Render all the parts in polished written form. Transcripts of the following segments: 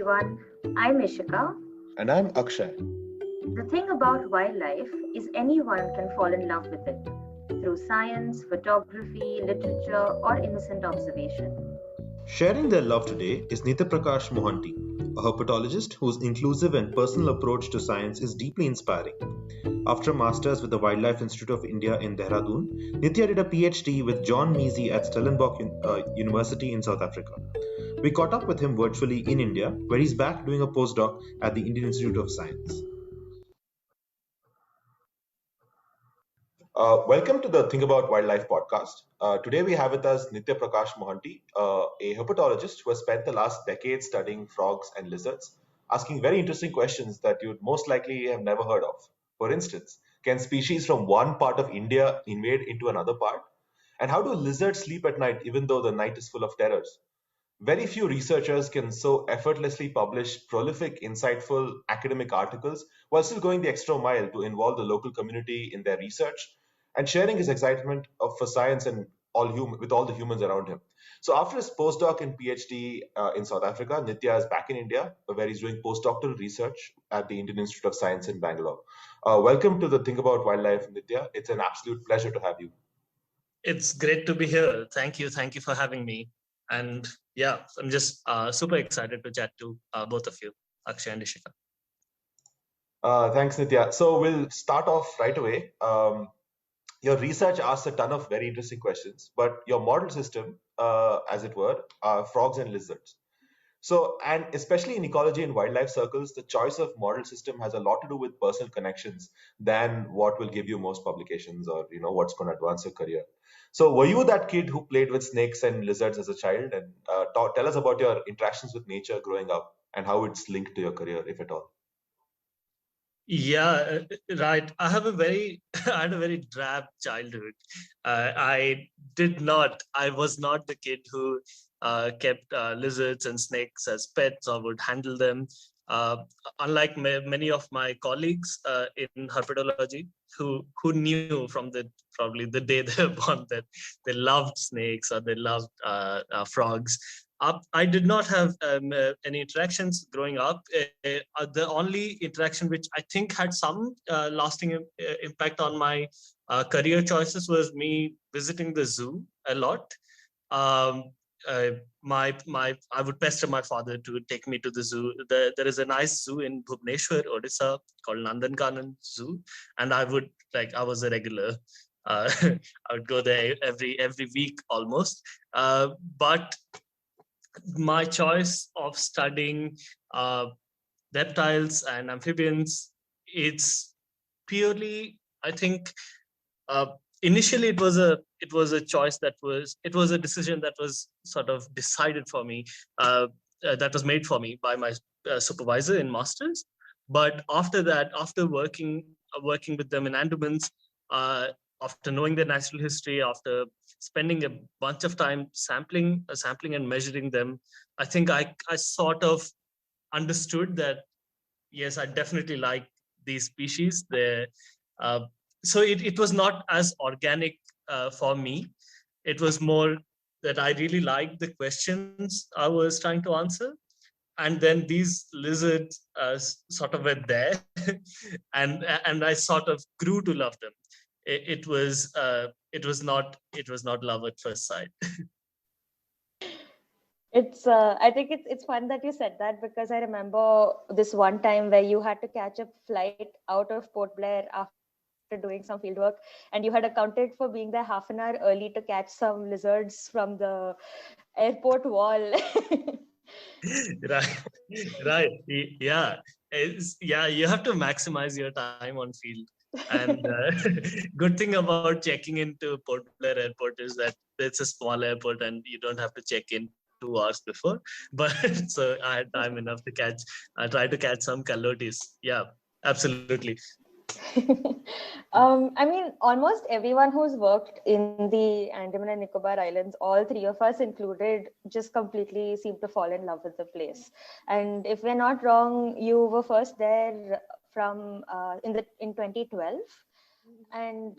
everyone. I'm Ishika. And I'm Akshay. The thing about wildlife is anyone can fall in love with it through science, photography, literature, or innocent observation. Sharing their love today is Nitya Prakash Mohanty, a herpetologist whose inclusive and personal approach to science is deeply inspiring. After a master's with the Wildlife Institute of India in Dehradun, Nitya did a PhD with John Measy at Stellenbosch University in South Africa. We caught up with him virtually in India, where he's back doing a postdoc at the Indian Institute of Science. Welcome to the Think About Wildlife podcast. Today we have with us Nitya Prakash Mohanty, a herpetologist who has spent the last decade studying frogs and lizards, asking very interesting questions that you'd most likely have never heard of. For instance, can species from one part of India invade into another part? And how do lizards sleep at night even though the night is full of terrors? Very few researchers can so effortlessly publish prolific, insightful academic articles while still going the extra mile to involve the local community in their research and sharing his excitement for science and with all the humans around him. So after his postdoc and PhD in South Africa, Nitya is back in India where he's doing postdoctoral research at the Indian Institute of Science in Bangalore. Welcome to the Think About Wildlife, Nitya. It's an absolute pleasure to have you. It's great to be here. Thank you. Thank you for having me. And yeah, I'm just super excited to chat to both of you, Akshay and Ishika. Thanks, Nitya. So we'll start off right away. Your research asks a ton of very interesting questions, but your model system, as it were, are frogs and lizards. So, and especially in ecology and wildlife circles, the choice of model system has a lot to do with personal connections than what will give you most publications or what's going to advance your career. So, were you that kid who played with snakes and lizards as a child? And tell us about your interactions with nature growing up and how it's linked to your career, if at all. Yeah, right. I have a very, I had a very drab childhood. I was not the kid who kept lizards and snakes as pets or would handle them. Uh, Unlike many of my colleagues in herpetology, who knew from probably the day they were born that they loved snakes or they loved frogs. I did not have any interactions growing up. The only interaction which I think had some lasting impact on my career choices was me visiting the zoo a lot. Um, I would pester my father to take me to the zoo. There is a nice zoo in Bhubaneswar, Odisha called Nandankanan Zoo, and I was a regular. I would go there every week almost. But my choice of studying reptiles and amphibians, it's purely, I think, uh, initially it was a choice it was a decision that was sort of decided for me, that was made for me by my supervisor in masters. But after that, after working with them in Andamans, uh, after knowing their natural history, after spending a bunch of time sampling and measuring them, I think I sort of understood that yes, I definitely like these species. Uh, so it was not as organic for me. It was more that I really liked the questions I was trying to answer, and then these lizards sort of were there, and I sort of grew to love them. It was not love at first sight. It's I think it's fun that you said that, because I remember this one time where you had to catch a flight out of Port Blair after doing some field work, and you had accounted for being there half an hour early to catch some lizards from the airport wall. Right, right. Yeah. Yeah, you have to maximize your time on field. And good thing about checking into Port Blair Airport is that it's a small airport and you don't have to check in 2 hours before. But so I had time enough to try to catch some coyotes. Yeah, absolutely. I mean, almost everyone who's worked in the Andaman and Nicobar Islands, all three of us included, just completely seemed to fall in love with the place. And if we're not wrong, you were first there from in 2012, and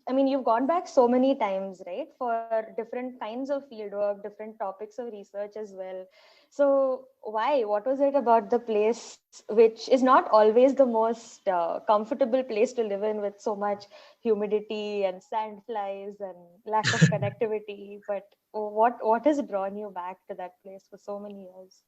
I mean, you've gone back so many times, right, for different kinds of fieldwork, different topics of research as well. So why? What was it about the place, which is not always the most comfortable place to live in, with so much humidity and sandflies and lack of connectivity? But what has drawn you back to that place for so many years?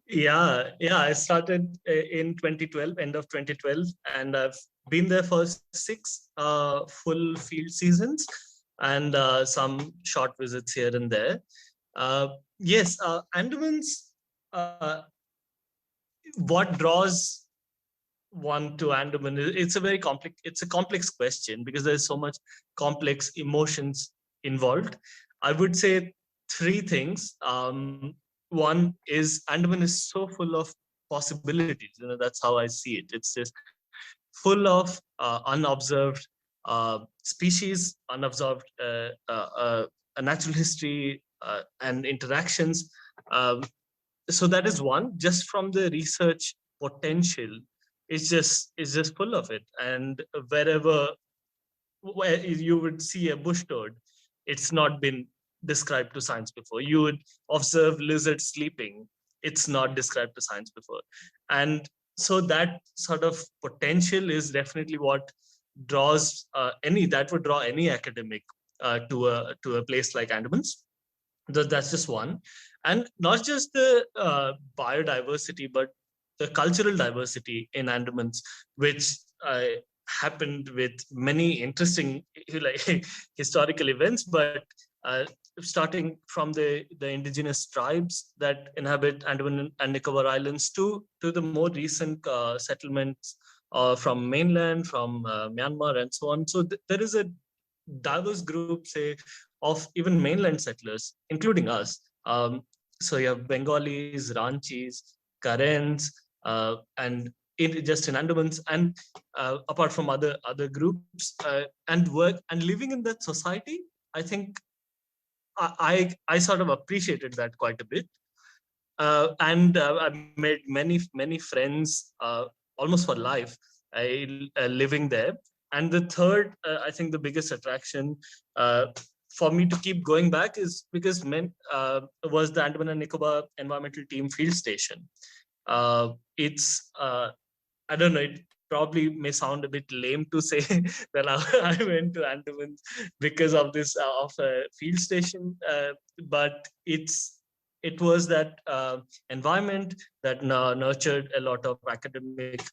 Yeah. I started in 2012, end of 2012, and I've been there for 6 full field seasons and some short visits here and there. Yes, Andamans. What draws one to Andaman? It's a complex question because there's so much complex emotions involved. I would say 3 things. One is Andaman is so full of possibilities. That's how I see it. It's just full of unobserved species, unobserved natural history and interactions. Um, so that is one. Just from the research potential, it's just full of it. And where you would see a bush toad, it's not been described to science before. You would observe lizards sleeping, it's not described to science before. And so that sort of potential is definitely what draws that would draw any academic to a place like Andamans. That's just one. And not just the biodiversity, but the cultural diversity in Andamans, which happened with many interesting like historical events, but uh, starting from the indigenous tribes that inhabit Andaman and Nicobar Islands to the more recent settlements from mainland, from Myanmar and so on. So there is a diverse group, say, of even mainland settlers, including us. So you have Bengalis, Ranchis, Karens, and just in Andamans, and apart from other groups, and work and living in that society. I think I sort of appreciated that quite a bit, and I made many friends almost for life. Living there. And the third, I think the biggest attraction for me to keep going back is because was the Andaman and Nicobar Environmental Team Field Station. It's I don't know. It probably may sound a bit lame to say that I went to Andaman because of this of a field station, but it was that environment that nurtured a lot of academic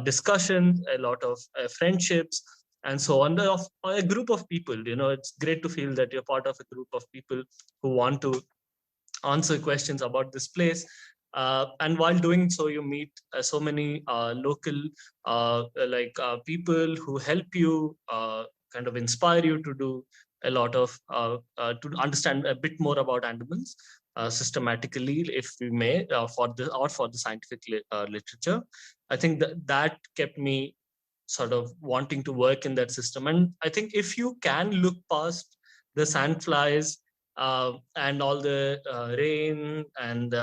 discussion, a lot of friendships, and so on. Of a group of people, it's great to feel that you're part of a group of people who want to answer questions about this place. And while doing so, you meet so many local people who help you, kind of inspire you to do a lot of to understand a bit more about Andamans systematically, if we may, for the scientific literature. I think that kept me sort of wanting to work in that system. And I think if you can look past the sandflies and all the rain and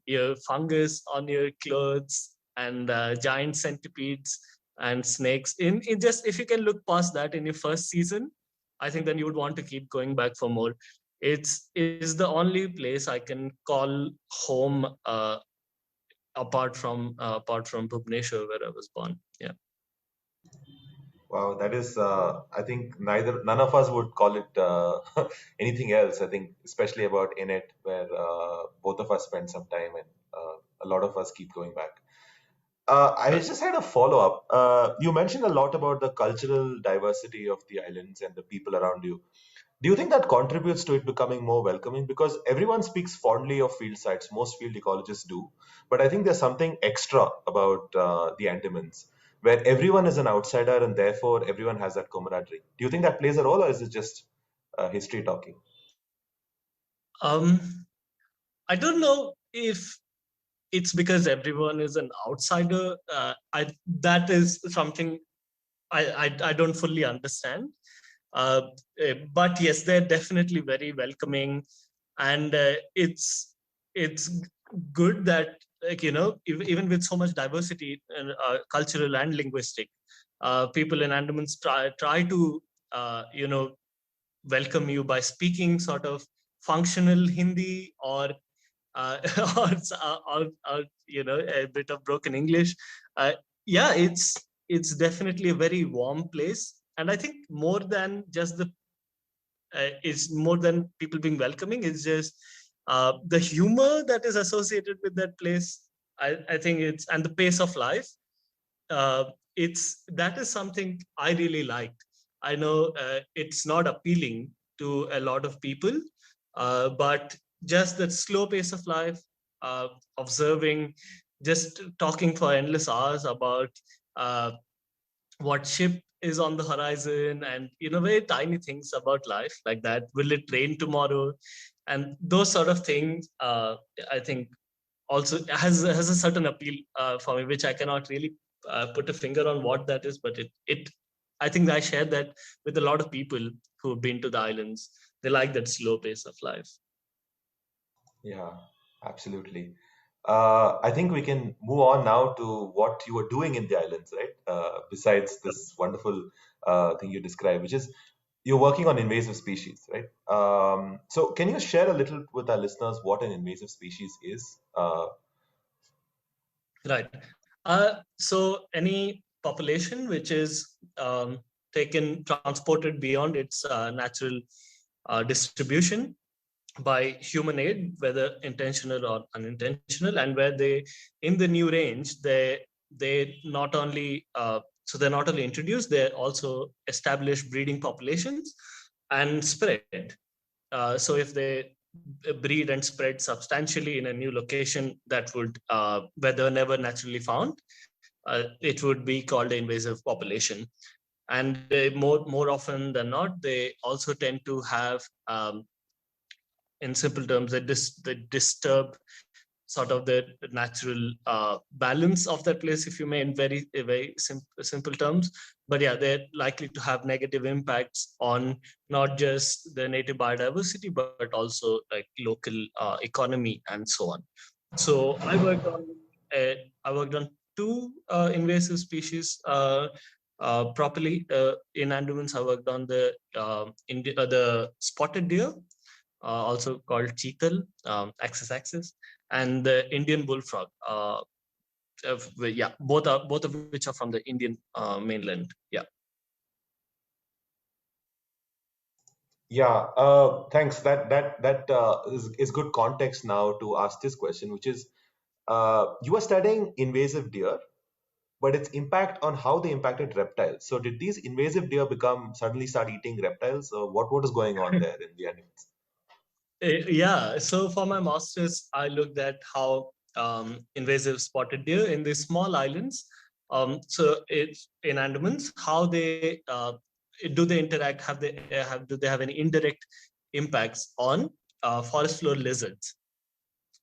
your fungus on your clothes and giant centipedes and snakes, in just if you can look past that in your first season, I think then you would want to keep going back for more. It's is the only place I can call home, apart from Bhubaneswar, where I was born. Yeah. Wow, that is, I think none of us would call it anything else. I think, especially about Inet, where both of us spent some time and a lot of us keep going back. I just had a follow up. You mentioned a lot about the cultural diversity of the islands and the people around you. Do you think that contributes to it becoming more welcoming? Because everyone speaks fondly of field sites, most field ecologists do. But I think there's something extra about the Andamans, where everyone is an outsider and therefore everyone has that camaraderie. Do you think that plays a role, or is it just history talking? Um, I don't know if it's because everyone is an outsider. That is something I don't fully understand. Uh, but yes, they're definitely very welcoming, and it's good that, like, even with so much diversity, cultural and linguistic, people in Andamans try to welcome you by speaking sort of functional Hindi or uh, or, a bit of broken English. Yeah, it's definitely a very warm place, and I think more than just it's more than people being welcoming. It's just the humor that is associated with that place. I think it's, and the pace of life. Uh, that is something I really liked. I know it's not appealing to a lot of people, but just that slow pace of life, observing, just talking for endless hours about uh, what ship is on the horizon, and very tiny things about life like that. Will it rain tomorrow? And those sort of things, I think, also has a certain appeal for me, which I cannot really put a finger on what that is, but it I think I share that with a lot of people who've been to the islands. They like that slow pace of life. Yeah, absolutely. I think we can move on now to what you were doing in the islands, right? Besides this wonderful thing you described, which is you're working on invasive species, right? So can you share a little with our listeners what an invasive species is? Right. So any population which is transported beyond its natural distribution by human aid, whether intentional or unintentional, and where they, in the new range, they not only they're not only introduced, they also establish breeding populations and spread. So if they breed and spread substantially in a new location that would where they were never naturally found, it would be called an invasive population. And more often than not, they also tend to have, in simple terms, they disturb sort of the natural balance of that place, if you may, in very simple terms. But yeah, they're likely to have negative impacts on not just the native biodiversity, but also like local economy and so on. So I worked on two invasive species properly in Andamans. I worked on the spotted deer, also called cheetal, axis, and the Indian bullfrog. Yeah, both of which are from the Indian mainland. Yeah. Yeah, thanks. That is good context now to ask this question, which is you are studying invasive deer, but its impact on how they impacted reptiles. So did these invasive deer suddenly start eating reptiles, or what is going on there in the animals? Yeah. So for my master's, I looked at how invasive spotted deer in these small islands. So it's in Andamans, how they do they interact? Do they have any indirect impacts on forest floor lizards?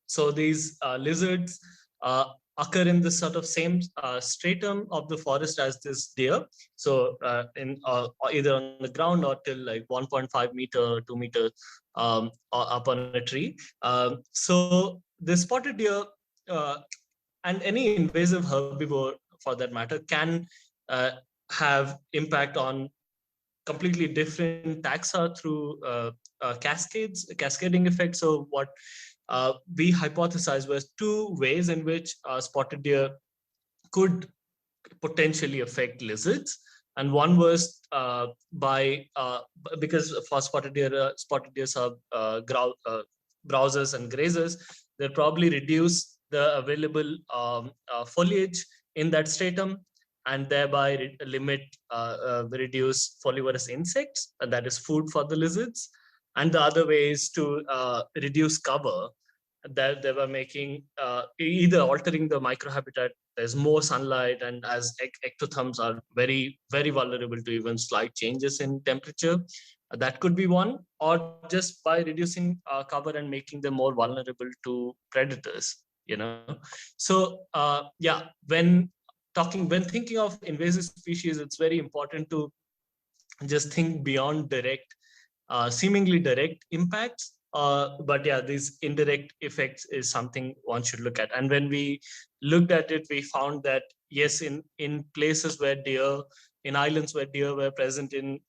So these lizards occur in the sort of same stratum of the forest as this deer. So in either on the ground or till like 1.5 meter, 2 meter up on a tree. So the spotted deer and any invasive herbivore, for that matter, can uh, have impact on completely different taxa through cascading effects. So what we hypothesized was two ways in which spotted deer could potentially affect lizards. And one was by because for spotted deer are browsers and grazers, they'll probably reduce the available foliage in that stratum, and thereby limit reduce folivorous insects, and that is food for the lizards. And the other way is to reduce cover, that they were making either altering the microhabitat. There's more sunlight, and as ectothums are very vulnerable to even slight changes in temperature, that could be one. Or just by reducing cover and making them more vulnerable to predators, so yeah, when thinking of invasive species, it's very important to just think beyond seemingly direct impacts. But yeah, these indirect effects is something one should look at. And when we looked at it, we found that yes, in places where deer in islands where deer were present in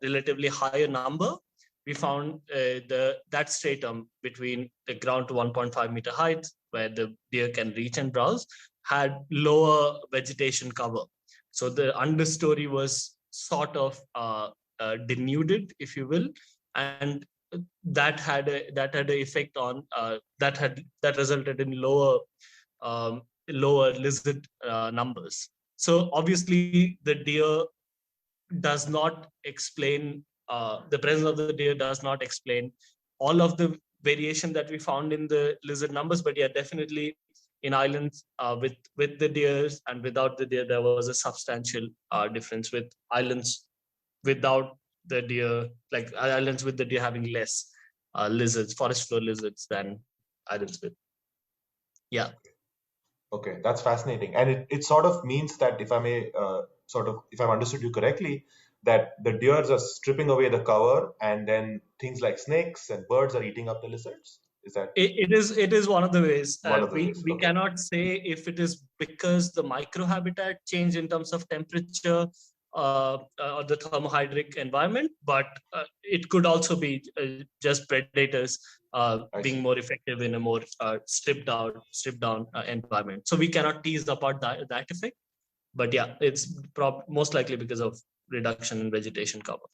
relatively higher number, we found that stratum between the ground to 1.5 meter height, where the deer can reach and browse, had lower vegetation cover. So the understory was sort of denuded, if you will, and that had an effect on that resulted in lower lizard numbers. So obviously the deer does not explain the presence of the deer does not explain all of the variation that we found in the lizard numbers, but yeah, definitely in islands with the deers and without the deer, there was a substantial difference with islands without the deer, like islands with the deer having less lizards, forest floor lizards than islands with. Yeah. Okay, that's fascinating. And it sort of means that, if I may, if I've understood you correctly, that the deers are stripping away the cover and then things like snakes and birds are eating up the lizards. Is that? It is one of the ways. One of the ways. We Okay. cannot say if it is because the microhabitat changed in terms of temperature or the thermohydric environment, but it could also be just predators being more effective in a more stripped down environment. So we cannot tease apart that effect, but yeah, it's most likely because of reduction in vegetation cover.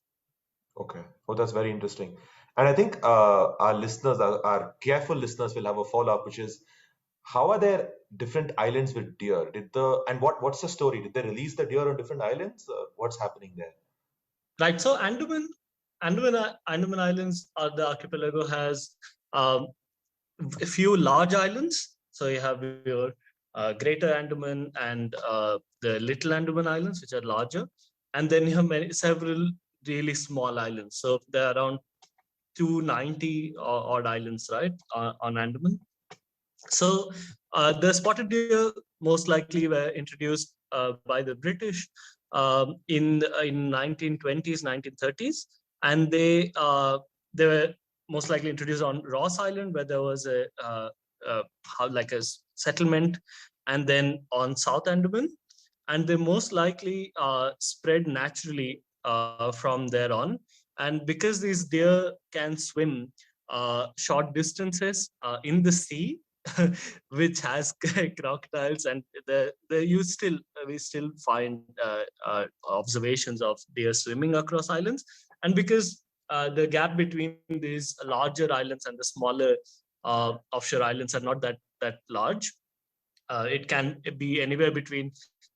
Okay. Oh, that's very interesting. And I think our listeners, our careful listeners, will have a follow-up, which is, how are there different islands with deer? What's the story? Did they release the deer on different islands? What's happening there? Right. So Andaman Islands, the archipelago has a few large islands. So you have your Greater Andaman and the Little Andaman Islands, which are larger, and then you have several really small islands. So there are around 290 odd islands, right, on Andaman. So the spotted deer most likely were introduced by the British in 1920s, 1930s, and they were most likely introduced on Ross Island, where there was a settlement, and then on South Andaman, and they most likely spread naturally from there on. And because these deer can swim short distances in the sea, which has crocodiles, and we still find observations of deer swimming across islands. And because the gap between these larger islands and the smaller offshore islands are not that large, it can be anywhere between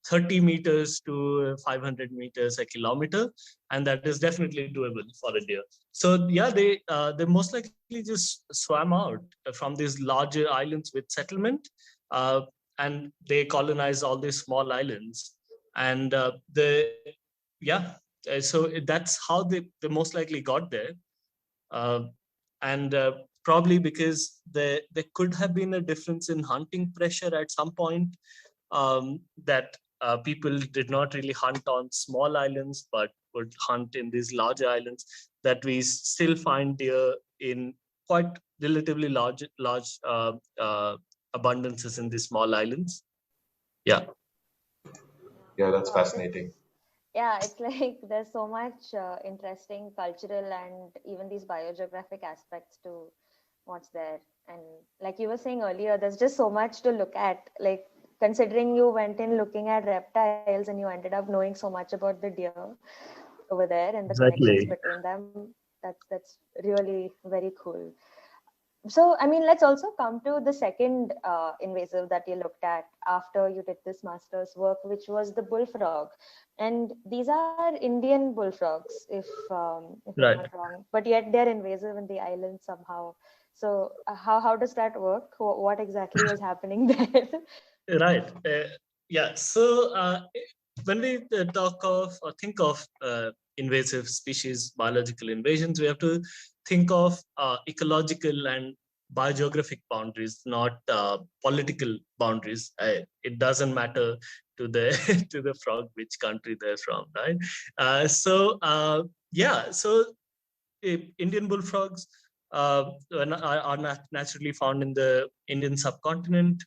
30 meters to 500 meters a kilometer, and that is definitely doable for a deer. So yeah, they most likely just swam out from these larger islands with settlement, and they colonize all these small islands, and so that's how they most likely got there, and probably because there could have been a difference in hunting pressure at some point, that people did not really hunt on small islands but would hunt in these larger islands, that we still find deer in quite relatively large abundances in these small islands. Yeah, that's fascinating. Yeah, it's like there's so much interesting cultural and even these biogeographic aspects to what's there. And like you were saying earlier, there's just so much to look at. Like, considering you went in looking at reptiles and you ended up knowing so much about the deer over there and the connections between them, that's really very cool. So, I mean, let's also come to the second invasive that you looked at after you did this master's work, which was the bullfrog. And these are Indian bullfrogs, if I'm not wrong, but yet they're invasive in the island somehow. So how does that work? What exactly was happening there? Right. Yeah. So when we talk of or think of invasive species biological invasions, we have to think of ecological and biogeographic boundaries, not political boundaries. It doesn't matter to the to the frog which country they're from, right? So Indian bullfrogs are naturally found in the Indian subcontinent.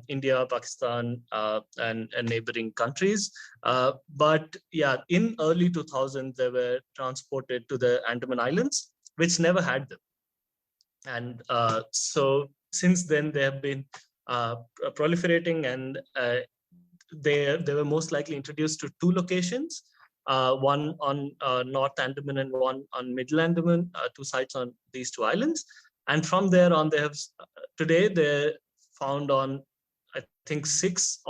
India, Pakistan, and neighboring countries. But yeah, in early 2000s, they were transported to the Andaman Islands, which never had them. And so since then, they have been proliferating, and they were most likely introduced to two locations, one on North Andaman and one on Middle Andaman, two sites on these two islands. And from there on, they have today they're found on, I think, six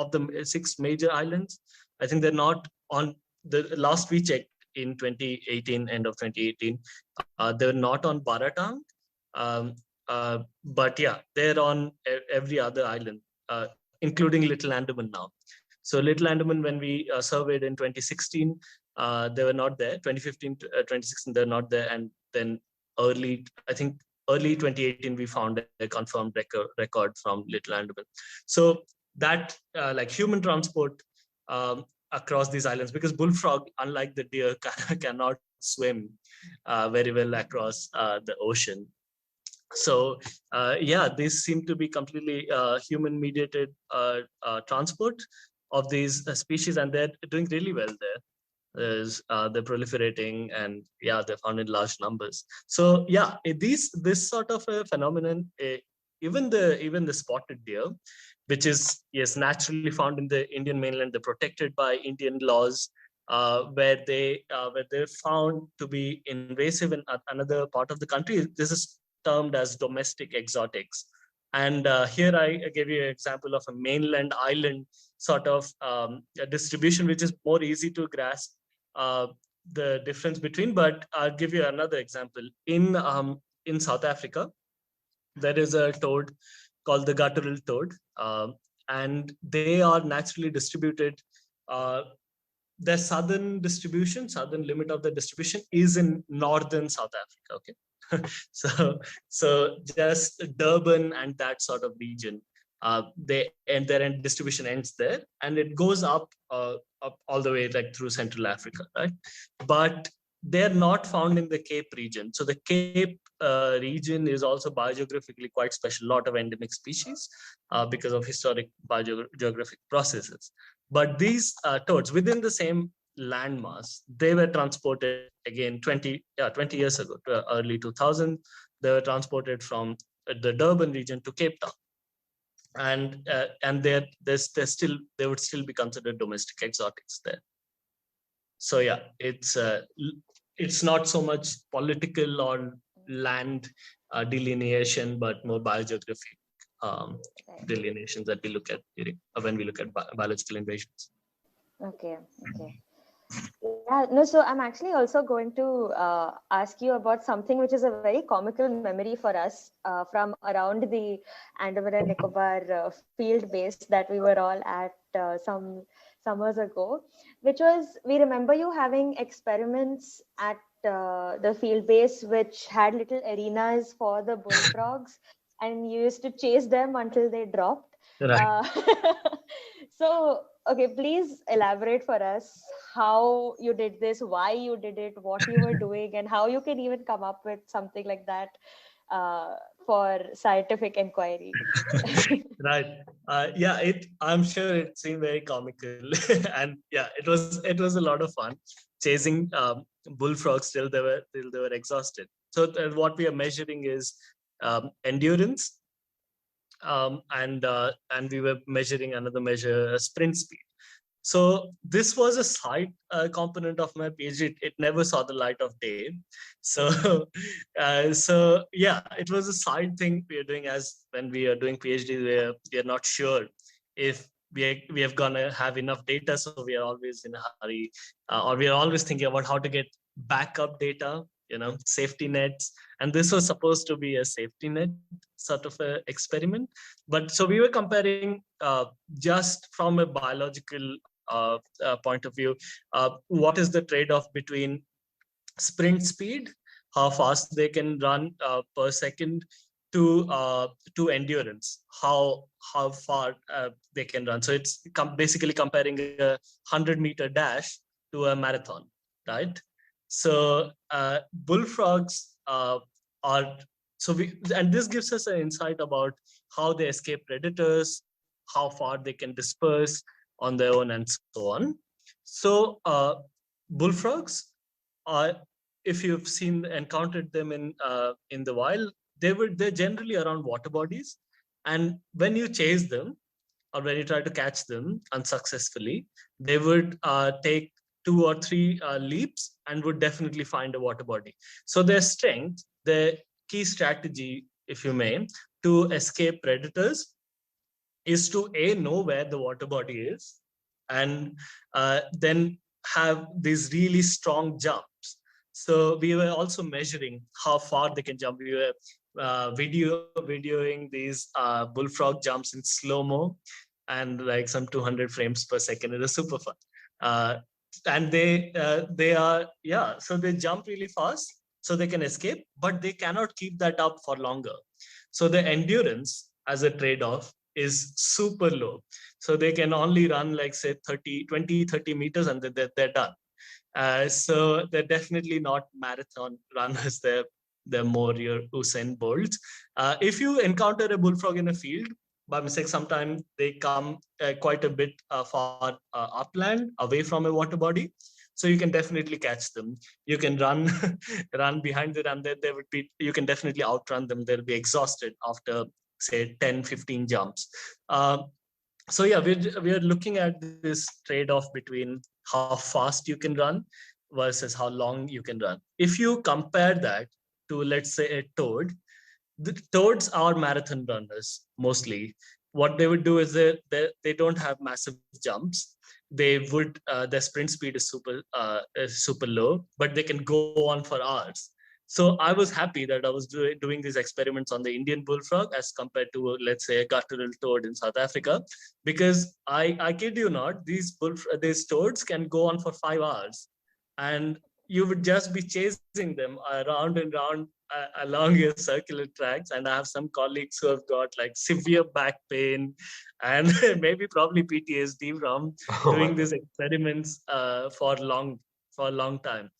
major islands. I think they're not on the last we checked in 2018, end of 2018, they were not on Baratang. Um, but yeah, they're on every other island, including Little Andaman now. So Little Andaman, when we surveyed in 2016, they were not there. 2015 to 2016, they're not there. And then I think early 2018, we found a confirmed record from Little Andaman. So that like human transport across these islands, because bullfrog, unlike the deer, cannot swim very well across the ocean. So yeah, these seem to be completely human mediated transport of these species, and they're doing really well there. They're proliferating, and yeah, they're found in large numbers. So yeah, this sort of a phenomenon, even the spotted deer, which is, yes, naturally found in the Indian mainland, they're protected by Indian laws, where they're found to be invasive in another part of the country. This is termed as domestic exotics. And here I gave you an example of a mainland island sort of distribution, which is more easy to grasp the difference between. But I'll give you another example. In South Africa, there is a toad called the guttural toad, and they are naturally distributed. Their southern limit of the distribution is in northern South Africa. Okay, so just Durban and that sort of region, their end distribution ends there, and it goes up all the way like through Central Africa, right? But they're not found in the Cape region. So the Cape region is also biogeographically quite special, a lot of endemic species because of historic biogeographic processes. But these toads within the same landmass, they were transported again 20 years ago, to early 2000. They were transported from the Durban region to Cape Town. And they would still be considered domestic exotics there. So yeah, it's not so much political or land delineation, but more biogeographic delineations that we look at when we look at biological invasions. Okay. Yeah, no, so I'm actually also going to ask you about something which is a very comical memory for us from around the Andaman and Nicobar field base that we were all at some summers ago, which was, we remember you having experiments at the field base which had little arenas for the bullfrogs, and you used to chase them until they dropped. Right. So, okay, please elaborate for us how you did this, why you did it, what you were doing, and how you can even come up with something like that for scientific inquiry. Right. Yeah, I'm sure it seemed very comical, and yeah, it was a lot of fun chasing bullfrogs till they were exhausted. So what we are measuring is endurance, and we were measuring another measure, sprint speed. So this was a side component of my PhD. It never saw the light of day. So, so yeah, it was a side thing we are doing. As when we are doing PhD, we are not sure if we are gonna have enough data. So we are always in a hurry, or we are always thinking about how to get backup data, safety nets. And this was supposed to be a safety net sort of a experiment. But so we were comparing just from a biological point of view, what is the trade-off between sprint speed, how fast they can run per second, to endurance, how far they can run. So it's basically comparing a 100-meter dash to a marathon, right? So bullfrogs and this gives us an insight about how they escape predators, how far they can disperse on their own, and so on. So bullfrogs are, if you've encountered them in the wild, they're generally around water bodies, and when you chase them or when you try to catch them unsuccessfully, they would take 2 or 3 leaps and would definitely find a water body. So their strength, their key strategy, if you may, to escape predators is to know where the water body is, and then have these really strong jumps. So we were also measuring how far they can jump. We were videoing these bullfrog jumps in slow-mo, and like some 200 frames per second. It was super fun. And they are, yeah, so they jump really fast so they can escape, but they cannot keep that up for longer. So the endurance as a trade-off is super low. So they can only run like say 30 meters, and they're done. So they're definitely not marathon runners. They're more your Usain Bolt. If you encounter a bullfrog in a field by mistake, sometimes they come quite a bit far upland, away from a water body. So you can definitely catch them. You can run run behind them, and they would be, you can definitely outrun them. They'll be exhausted after say 10-15 jumps. So yeah, we're looking at this trade-off between how fast you can run versus how long you can run. If you compare that to, let's say, a toad, the toads are marathon runners mostly. What they would do is they don't have massive jumps. They would their sprint speed is super low, but they can go on for hours. So I was happy that I was doing these experiments on the Indian bullfrog as compared to, let's say, a guttural toad in South Africa, because I kid you not, these toads can go on for 5 hours, and you would just be chasing them around and around along your circular tracks. And I have some colleagues who have got like severe back pain and maybe probably PTSD from Oh my doing God. these experiments for a long time.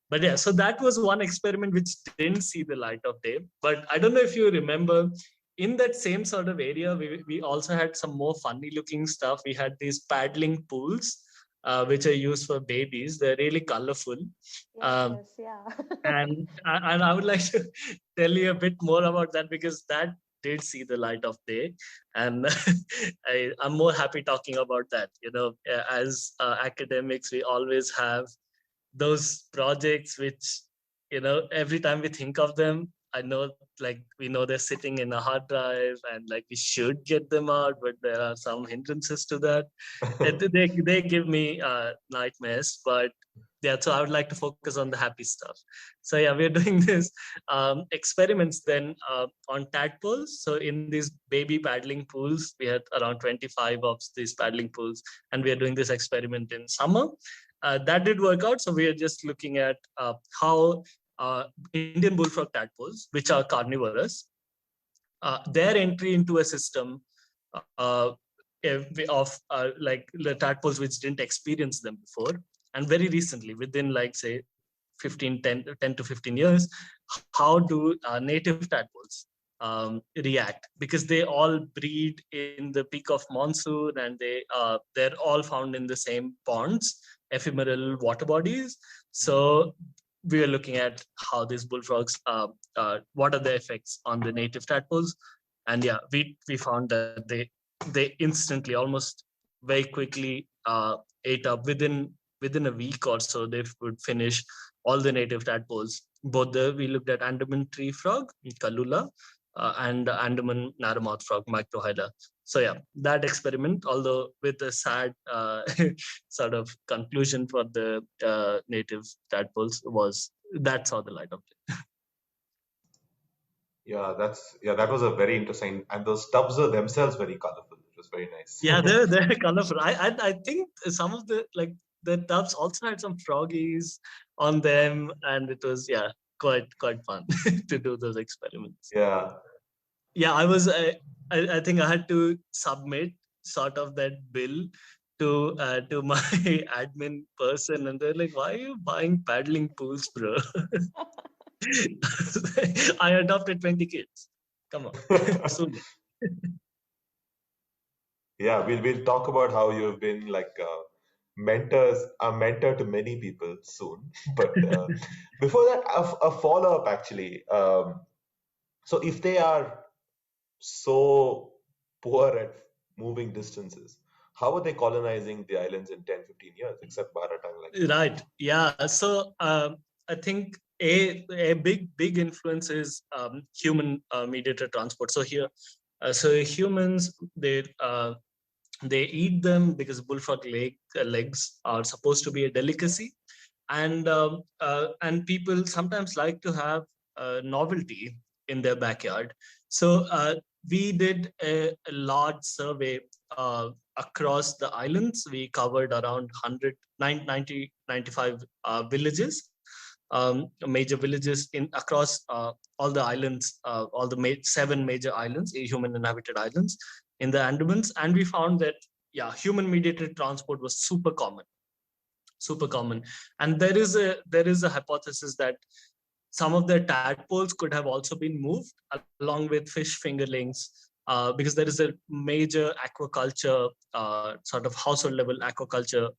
But yeah, so that was one experiment which didn't see the light of day. But I don't know if you remember, in that same sort of area, we also had some more funny looking stuff. We had these paddling pools, which are used for babies. They're really colorful. Um, Yes, yeah. and I would like to tell you a bit more about that, because that did see the light of day, and I'm more happy talking about that. As academics, we always have those projects which, every time we think of them, I know, like, we know they're sitting in a hard drive, and like we should get them out, but there are some hindrances to that. They give me nightmares. But yeah, so I would like to focus on the happy stuff. So yeah, we're doing this experiments then on tadpoles. So in these baby paddling pools, we had around 25 of these paddling pools, and we are doing this experiment in summer. That did work out. So we are just looking at how Indian bullfrog tadpoles, which are carnivorous, their entry into a system uh, like the tadpoles which didn't experience them before, and very recently, within like say 10 to 15 years, how do native tadpoles react, because they all breed in the peak of monsoon, and they're all found in the same ponds, ephemeral water bodies. So we are looking at how these bullfrogs, what are the effects on the native tadpoles. And yeah, we found that they instantly, almost very quickly, ate up within a week or so. They would finish all the native tadpoles. We looked at Andaman tree frog, Kalula, and Andaman narrowmouth frog, Microhyla. So yeah, that experiment, although with a sad sort of conclusion for the native tadpoles, that saw the light of day. Yeah, that was a very interesting, and those tubs are themselves very colorful. It was very nice. Yeah, they're colorful. I think some of the tubs also had some froggies on them, and it was, yeah, quite fun to do those experiments. Yeah. Yeah, I think I had to submit sort of that bill to my admin person, and they're like, "Why are you buying paddling pools, bro?" I adopted 20 kids. Come on, soon. Yeah, we'll talk about how you've been like a mentor to many people soon. But before that, a follow up actually. So if they are so poor at moving distances, how are they colonizing the islands in 10, 15 years, except Baratang like you? Right. Yeah. So I think a big influence is human mediated transport. So here, so humans they eat them because bullfrog legs are supposed to be a delicacy, and people sometimes like to have novelty in their backyard. So we did a large survey across the islands. We covered around 100 90 95 villages, major villages in across all the islands, all the 7 major islands, human inhabited islands in the Andamans, and we found that yeah, human mediated transport was super common. And there is a hypothesis that some of the tadpoles could have also been moved along with fish fingerlings, because there is a major aquaculture, sort of household level aquaculture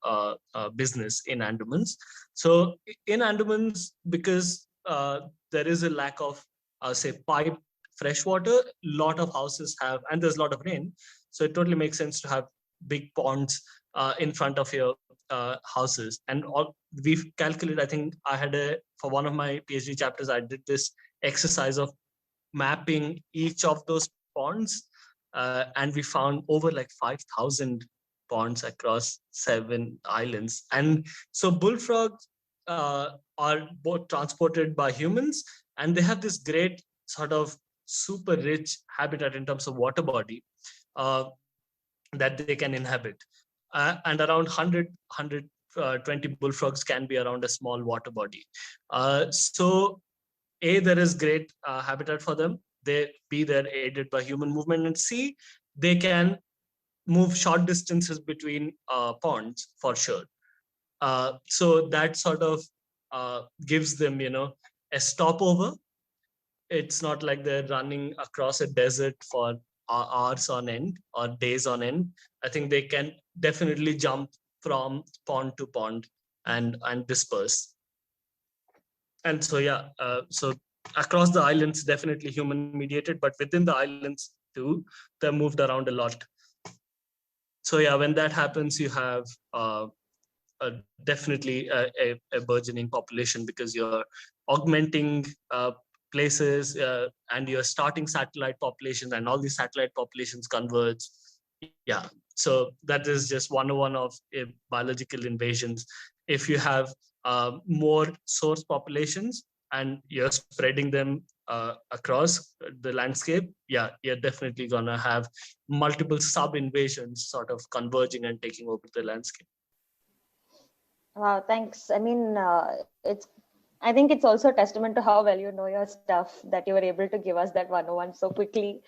business in Andamans. So in Andamans, because there is a lack of say piped fresh water, lot of houses have, and there's a lot of rain, so it totally makes sense to have big ponds in front of your houses. And all we've calculated, I think I had for one of my PhD chapters, I did this exercise of mapping each of those ponds, and we found over like 5,000 ponds across 7 islands. And so bullfrogs are both transported by humans, and they have this great sort of super rich habitat in terms of water body uh, that they can inhabit. And around 120 bullfrogs can be around a small water body. So there is great habitat for them. They're aided by human movement, and C, they can move short distances between ponds for sure. So that sort of gives them, a stopover. It's not like they're running across a desert for hours on end or days on end. I think they can definitely jump from pond to pond and disperse. And so yeah, so across the islands, definitely human mediated, but within the islands too, they're moved around a lot. So yeah, when that happens, you have definitely a burgeoning population, because you're augmenting places, and you're starting satellite populations, and all these satellite populations converge. Yeah, so that is just 101 of biological invasions. If you have more source populations and you're spreading them across the landscape, yeah, you're definitely gonna have multiple sub invasions sort of converging and taking over the landscape. Wow, thanks. I mean, I think it's also a testament to how well you know your stuff that you were able to give us that 101 so quickly.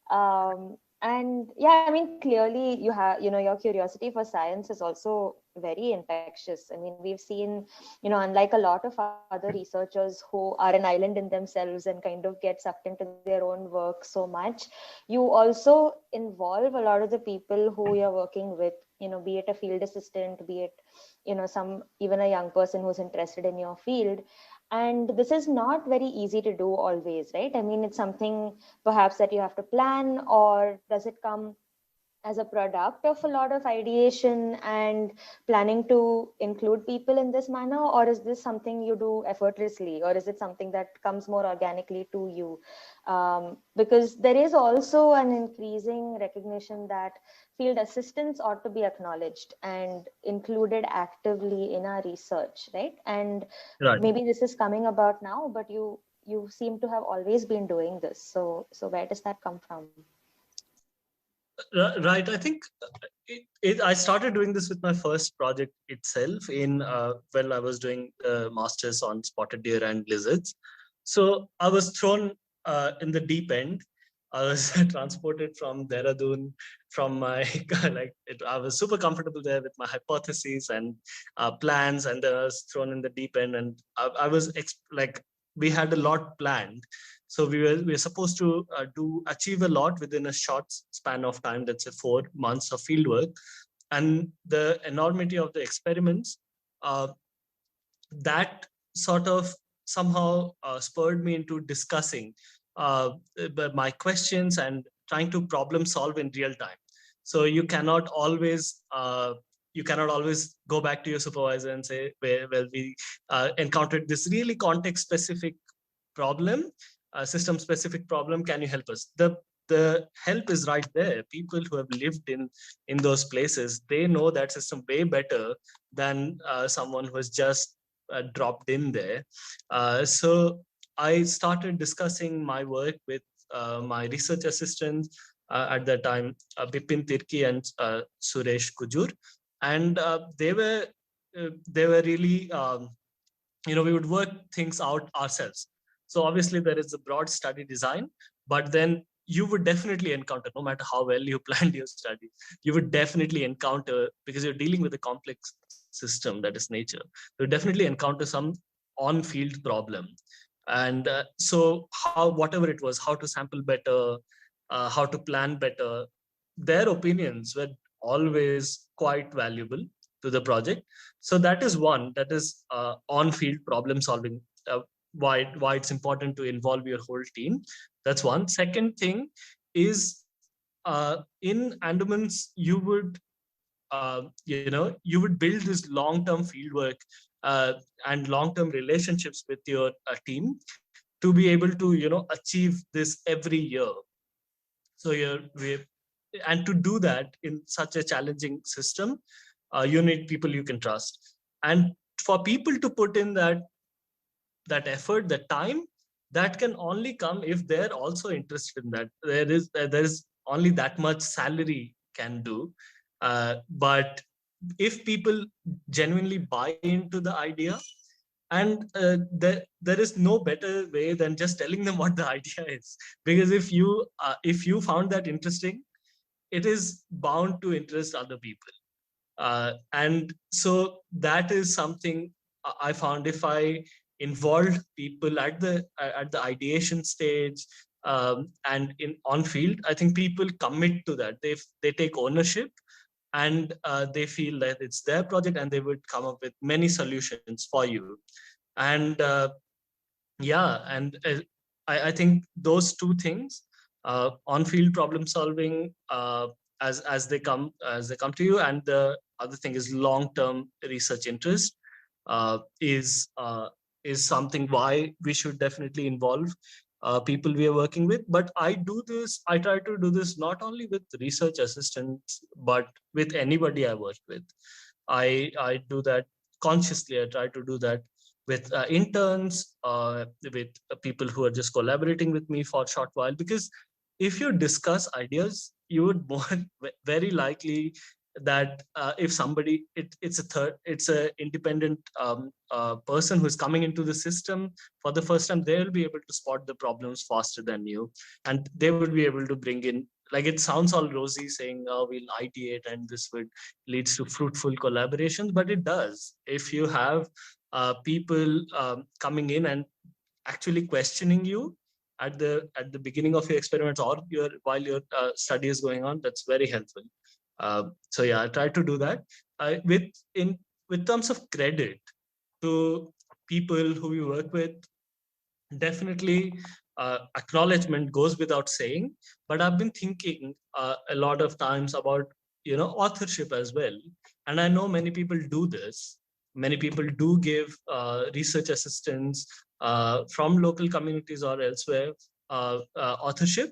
Uh, and yeah, I mean, clearly you have, your curiosity for science is also very infectious. I mean, we've seen, unlike a lot of other researchers who are an island in themselves and kind of get sucked into their own work so much, you also involve a lot of the people who you're working with, be it a field assistant, be it, even a young person who's interested in your field. And this is not very easy to do always, right? I mean, it's something perhaps that you have to plan, or does it come as a product of a lot of ideation and planning to include people in this manner, or is this something you do effortlessly, or is it something that comes more organically to you? Because there is also an increasing recognition that field assistants ought to be acknowledged and included actively in our research, right? And Right. maybe this is coming about now, but you seem to have always been doing this. So where does that come from? Right. I think I started doing this with my first project itself when I was doing masters on spotted deer and lizards. So I was thrown in the deep end. I was transported from Dehradun from my I was super comfortable there with my hypotheses and plans, and then I was thrown in the deep end, and I was like, we had a lot planned, So we were supposed to achieve a lot within a short span of time, let's say 4 months of field work. And the enormity of the experiments, that sort of somehow spurred me into discussing my questions and trying to problem solve in real time. So you cannot always go back to your supervisor and say, well, we encountered this really context specific problem, system specific problem, can you help us? The help is right there. People who have lived in those places, they know that system way better than someone who has just dropped in there. So I started discussing my work with my research assistants at that time, Bipin Tirki and Suresh Kujur, and they were really we would work things out ourselves. So obviously there is a broad study design, but then you would definitely encounter, no matter how well you planned your study, you would definitely encounter, because you're dealing with a complex system that is nature, you definitely encounter some on-field problem. And so whatever it was, how to sample better, how to plan better, their opinions were always quite valuable to the project. So that is one, that is on-field problem solving, why it's important to involve your whole team. That's one. Second thing is, in Andamans, you would you would build this long-term fieldwork and long-term relationships with your team to be able to achieve this every year. So and to do that in such a challenging system, you need people you can trust. And for people to put in that effort, that time, that can only come if they're also interested in that. There is only that much salary can do. But if people genuinely buy into the idea, and there is no better way than just telling them what the idea is, because if you found that interesting, it is bound to interest other people. And so that is something I found. If I involved people at the ideation stage, and on field, I think people commit to that. They take ownership, and they feel that it's their project, and they would come up with many solutions for you. And I think those two things, on-field problem solving, as they come to you, and the other thing is long-term research interest, is something why we should definitely involve people we are working with. But I try to do this not only with research assistants, but with anybody I work with. I do that consciously. I try to do that with interns, with people who are just collaborating with me for a short while, because if you discuss ideas, you would very likely that if somebody, it's a independent person who is coming into the system for the first time, they'll be able to spot the problems faster than you, and they will be able to bring in, like, it sounds all rosy saying, oh, we'll ideate and this would leads to fruitful collaborations, but it does. If you have people coming in and actually questioning you at the beginning of your experiments, or while your study is going on, that's very helpful. So yeah, I try to do that. With terms of credit to people who we work with, definitely acknowledgement goes without saying, but I've been thinking a lot of times about authorship as well. And I know many people do this. Many people do give research assistants from local communities or elsewhere authorship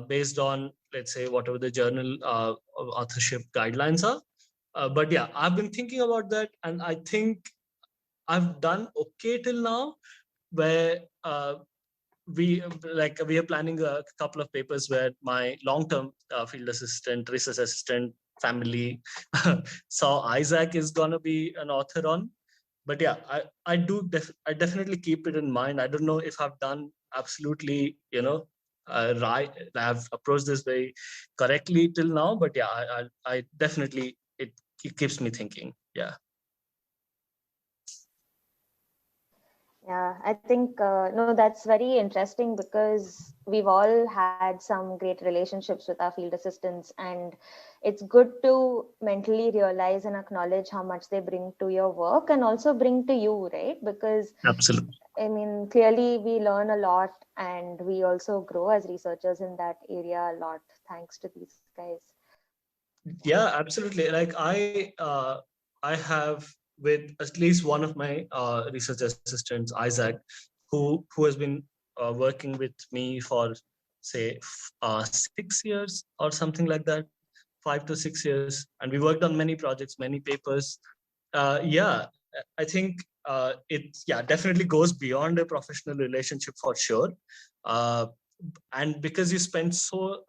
based on, let's say, whatever the journal authorship guidelines are. But yeah, I've been thinking about that, and I think I've done okay till now, where we are planning a couple of papers where my long-term field assistant, research assistant family saw Isaac is going to be an author on. But yeah, I definitely keep it in mind. I don't know if I've done absolutely right, I've approached this very correctly till now, but yeah, I definitely, it keeps me thinking. Yeah. Yeah, I think no, that's very interesting because we've all had some great relationships with our field assistants, and it's good to mentally realize and acknowledge how much they bring to your work and also bring to you, right? Because Absolutely. I mean, clearly we learn a lot and we also grow as researchers in that area a lot thanks to these guys. Yeah, absolutely. Like I have with at least one of my research assistants, Isaac, who has been working with me for say 6 years or something like that, 5 to 6 years, and we worked on many projects, many papers. Yeah, I think it definitely goes beyond a professional relationship for sure. Uh, and because you spend so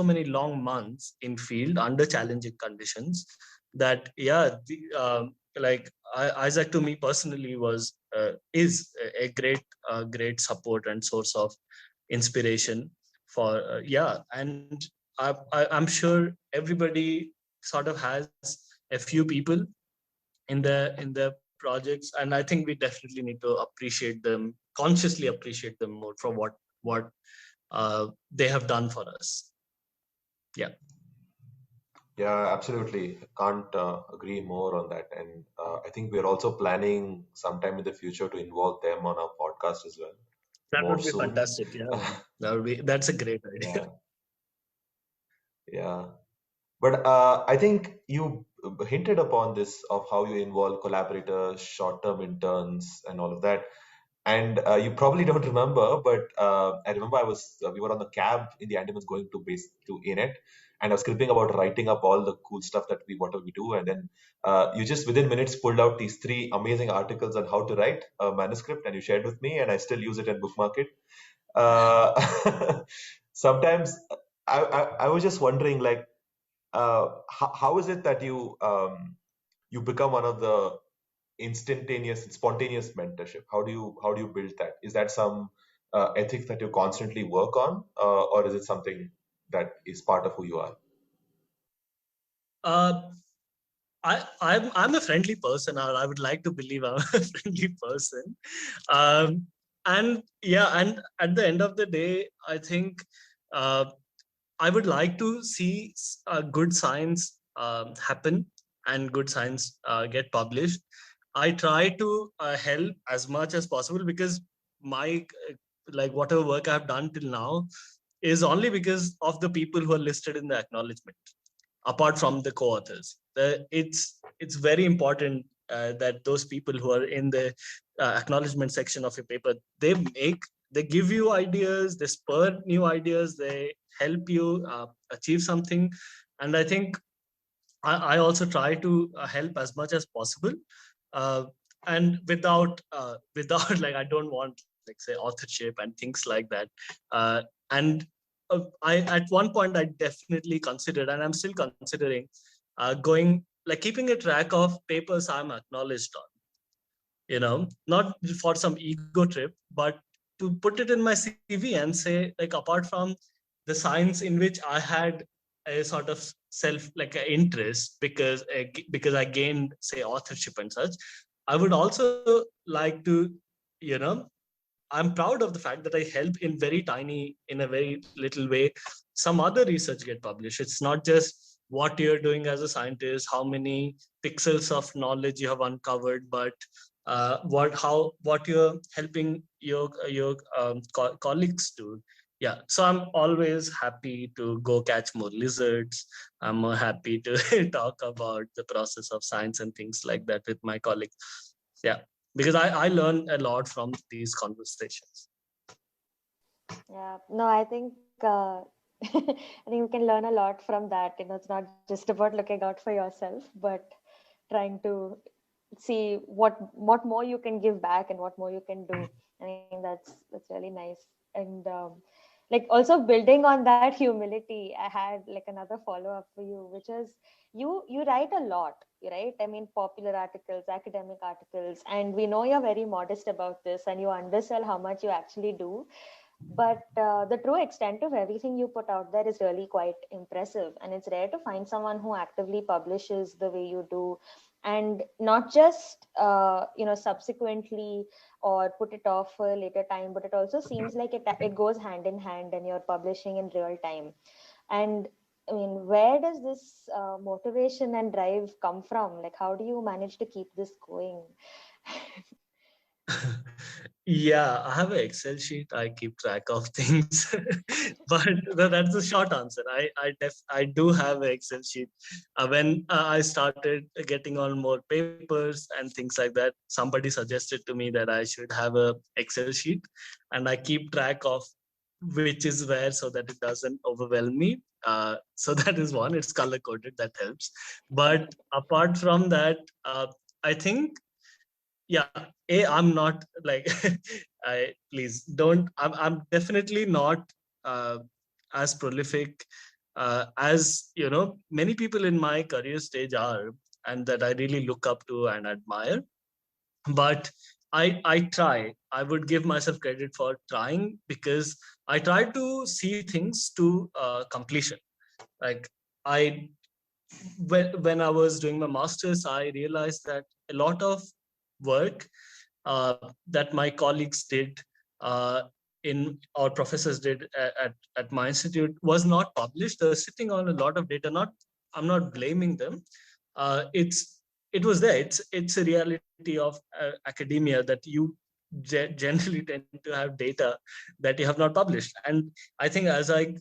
many long months in field under challenging conditions, that like Isaac to me personally was is a great support and source of inspiration for and I'm sure everybody sort of has a few people in the projects, and I think we definitely need to appreciate them, consciously appreciate them more for what they have done for us. Yeah. Yeah, absolutely. Can't agree more on that. And I think we're also planning sometime in the future to involve them on our podcast as well, That more would be soon. fantastic. Yeah, that's a great idea. Yeah, yeah. But I think you hinted upon this of how you involve collaborators, short-term interns, and all of that. And you probably don't remember, but I remember we were on the cab in the Andamans going to base to ANET, and I was scribbling about writing up all the cool stuff that whatever we do, and then you just within minutes pulled out these three amazing articles on how to write a manuscript, and you shared with me, and I still use it and bookmark it. Sometimes I was just wondering, like, how is it that you become one of the instantaneous spontaneous mentorship? How do you build that? Is that some ethics that you constantly work on, or is it something that is part of who you are? uh, I'm a friendly person, or I would like to believe I'm a friendly person. um, and yeah, and at the end of the day, I think uh, I would like to see good science happen and good science get published. I try to help as much as possible because my like whatever work I've done till now is only because of the people who are listed in the acknowledgement, apart from the co-authors. It's very important that those people who are in the acknowledgement section of your paper, they give you ideas, they spur new ideas, they help you achieve something. And I think I also try to help as much as possible, uh, and without like I don't want like say authorship and things like that. And I at one point I definitely considered, and I'm still considering, going like keeping a track of papers I'm acknowledged on. Not for some ego trip, but to put it in my CV and say, like, apart from the science in which I had a sort of self like an interest because I gained say authorship and such, I would also like to, I'm proud of the fact that I help in very tiny, in a very little way, some other research get published. It's not just what you're doing as a scientist, how many pixels of knowledge you have uncovered, but what you're helping your colleagues do. Yeah, so I'm always happy to go catch more lizards. I'm more happy to talk about the process of science and things like that with my colleagues. Yeah, because I learn a lot from these conversations. Yeah, no, I think I think we can learn a lot from that. It's not just about looking out for yourself, but trying to see what more you can give back and what more you can do. I think that's really nice. And like also building on that humility, I had like another follow up for you, which is you write a lot, right? I mean, popular articles, academic articles, and we know you're very modest about this, and you undersell how much you actually do. But the true extent of everything you put out there is really quite impressive, and it's rare to find someone who actively publishes the way you do, and not just subsequently or put it off for a later time, but it also seems like it goes hand in hand and you're publishing in real time. And I mean, where does this motivation and drive come from? Like, how do you manage to keep this going? Yeah, I have an Excel sheet. I keep track of things, but that's the short answer. I do have an Excel sheet. When I started getting on more papers and things like that, somebody suggested to me that I should have a Excel sheet, and I keep track of which is where so that it doesn't overwhelm me. So that is one. It's color coded. That helps. But apart from that, I think yeah, I'm not like I please don't I'm definitely not uh, as prolific as many people in my career stage are, and that I really look up to and admire. But I try. I would give myself credit for trying, because I try to see things to completion. Like, I when I was doing my master's, I realized that a lot of work that my colleagues did in or professors did at my institute was not published. They're sitting on a lot of data. I'm not blaming them. It was there. It's a reality of academia that you generally tend to have data that you have not published. And I think as I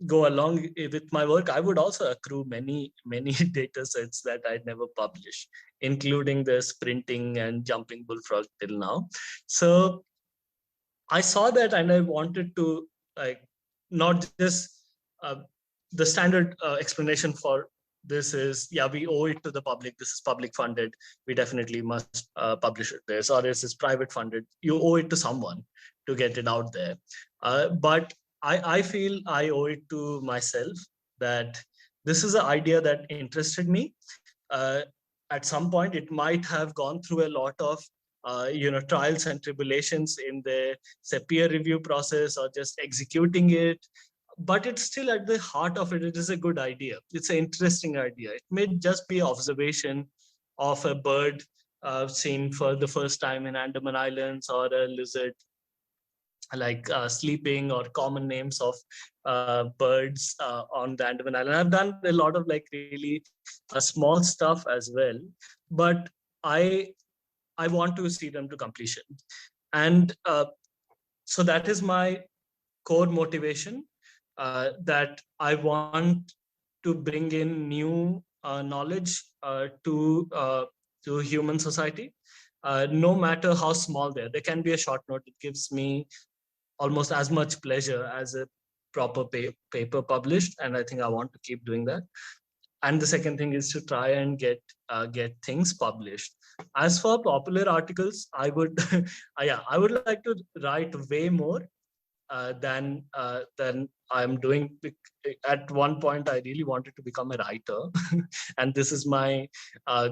go along with my work, I would also accrue many data sets that I'd never publish, including the sprinting and jumping bullfrog till now. So I saw that, and I wanted to, like, not just the standard explanation for this is, yeah, we owe it to the public. This is public funded. We definitely must publish it this, or this is private funded. You owe it to someone to get it out there. But I feel I owe it to myself that this is an idea that interested me. Uh, at some point, it might have gone through a lot of trials and tribulations in the, say, peer review process or just executing it, but it's still at the heart of it. It is a good idea. It's an interesting idea. It may just be observation of a bird seen for the first time in Andaman Islands, or a lizard like sleeping, or common names of birds on the Andaman Island. I've done a lot of like really small stuff as well, but I want to see them to completion. And so that is my core motivation, that I want to bring in new knowledge to human society, no matter how small they are. They can be a short note. It gives me almost as much pleasure as a proper paper published, and I think I want to keep doing that. And the second thing is to try and get things published. As for popular articles, I would I would like to write way more than I'm doing. At one point, I really wanted to become a writer, and this is my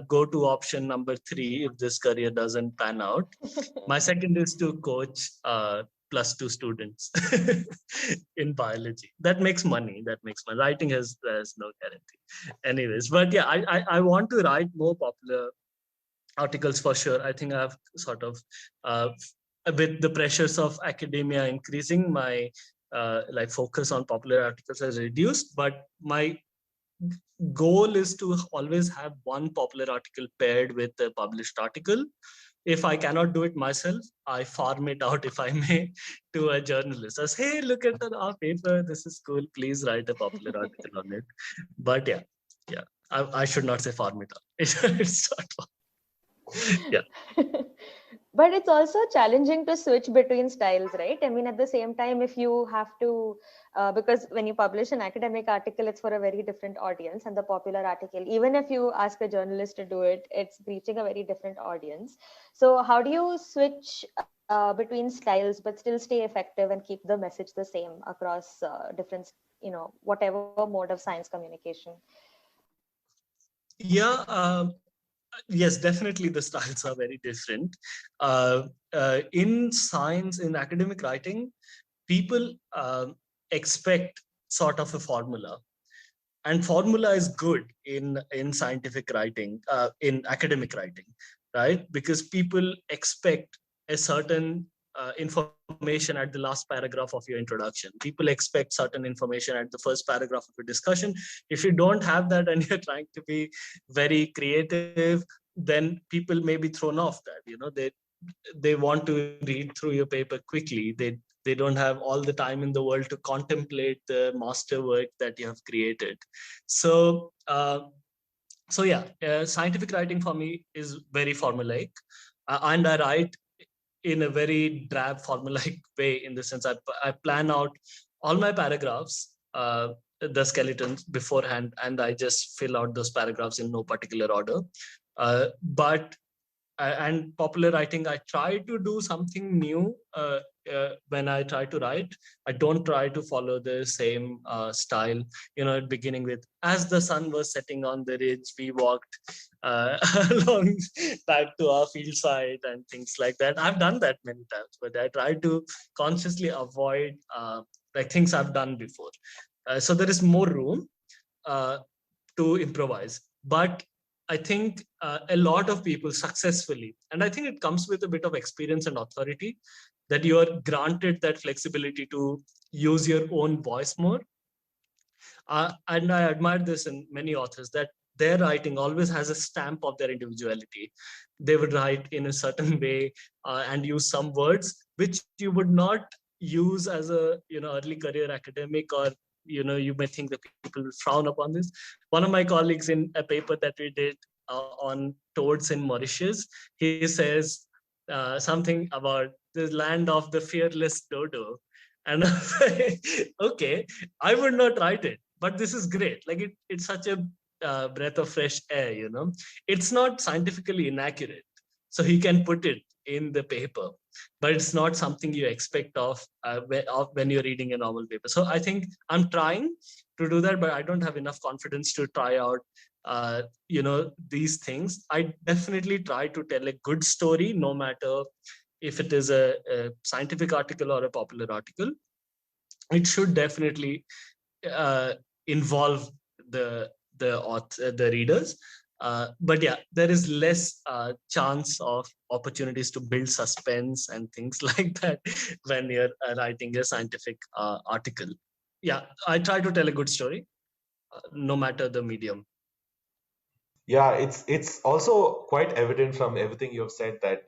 go-to option number 3 if this career doesn't pan out. My second is to coach +2 students in biology. That makes money. Writing has no guarantee. Anyways, but yeah, I want to write more popular articles for sure. I think I've sort of with the pressures of academia increasing, my like focus on popular articles has reduced, but my goal is to always have one popular article paired with a published article. If I cannot do it myself, I farm it out, if I may, to a journalist. I say, hey, look at our paper. This is cool. Please write a popular article on it. But yeah, I should not say farm it out. It's not. Yeah. But it's also challenging to switch between styles, right? I mean, at the same time, if you have to, because when you publish an academic article, it's for a very different audience, and the popular article, even if you ask a journalist to do it, it's reaching a very different audience. So how do you switch between styles, but still stay effective and keep the message the same across different, whatever mode of science communication? Yeah. Yes, definitely the styles are very different. In science, in academic writing, people expect sort of a formula. and formula is good in scientific writing, in academic writing, right? Because people expect a certain information at the last paragraph of your introduction. People expect certain information at the first paragraph of a discussion. If you don't have that and you're trying to be very creative, then people may be thrown off that. They want to read through your paper quickly. They don't have all the time in the world to contemplate the masterwork that you have created. So scientific writing for me is very formulaic, and I write in a very drab formulaic way, in the sense I plan out all my paragraphs, the skeletons beforehand, and I just fill out those paragraphs in no particular order. But and popular writing, I try to do something new when I try to write. I don't try to follow the same style, beginning with, as the sun was setting on the ridge, we walked along back to our field site and things like that. I've done that many times, but I try to consciously avoid like things I've done before. So there is more room to improvise. But I think a lot of people successfully, and I think it comes with a bit of experience and authority, that you are granted that flexibility to use your own voice more. And I admire this in many authors, that their writing always has a stamp of their individuality. They would write in a certain way and use some words which you would not use as a early career academic, or you may think that people will frown upon this. One of my colleagues, in a paper that we did on toads in Mauritius, he says something about the land of the fearless dodo. And I was like, okay, I would not write it, but this is great. Like it's such a breath of fresh air, It's not scientifically inaccurate, so he can put it in the paper, but it's not something you expect of when you're reading a normal paper. So I think I'm trying to do that, but I don't have enough confidence to try out these things. I definitely try to tell a good story, no matter if it is a scientific article or a popular article. It should definitely involve the readers. But yeah, there is less chance of opportunities to build suspense and things like that when you're writing a scientific article. Yeah, I try to tell a good story, no matter the medium. Yeah, it's also quite evident from everything you've said that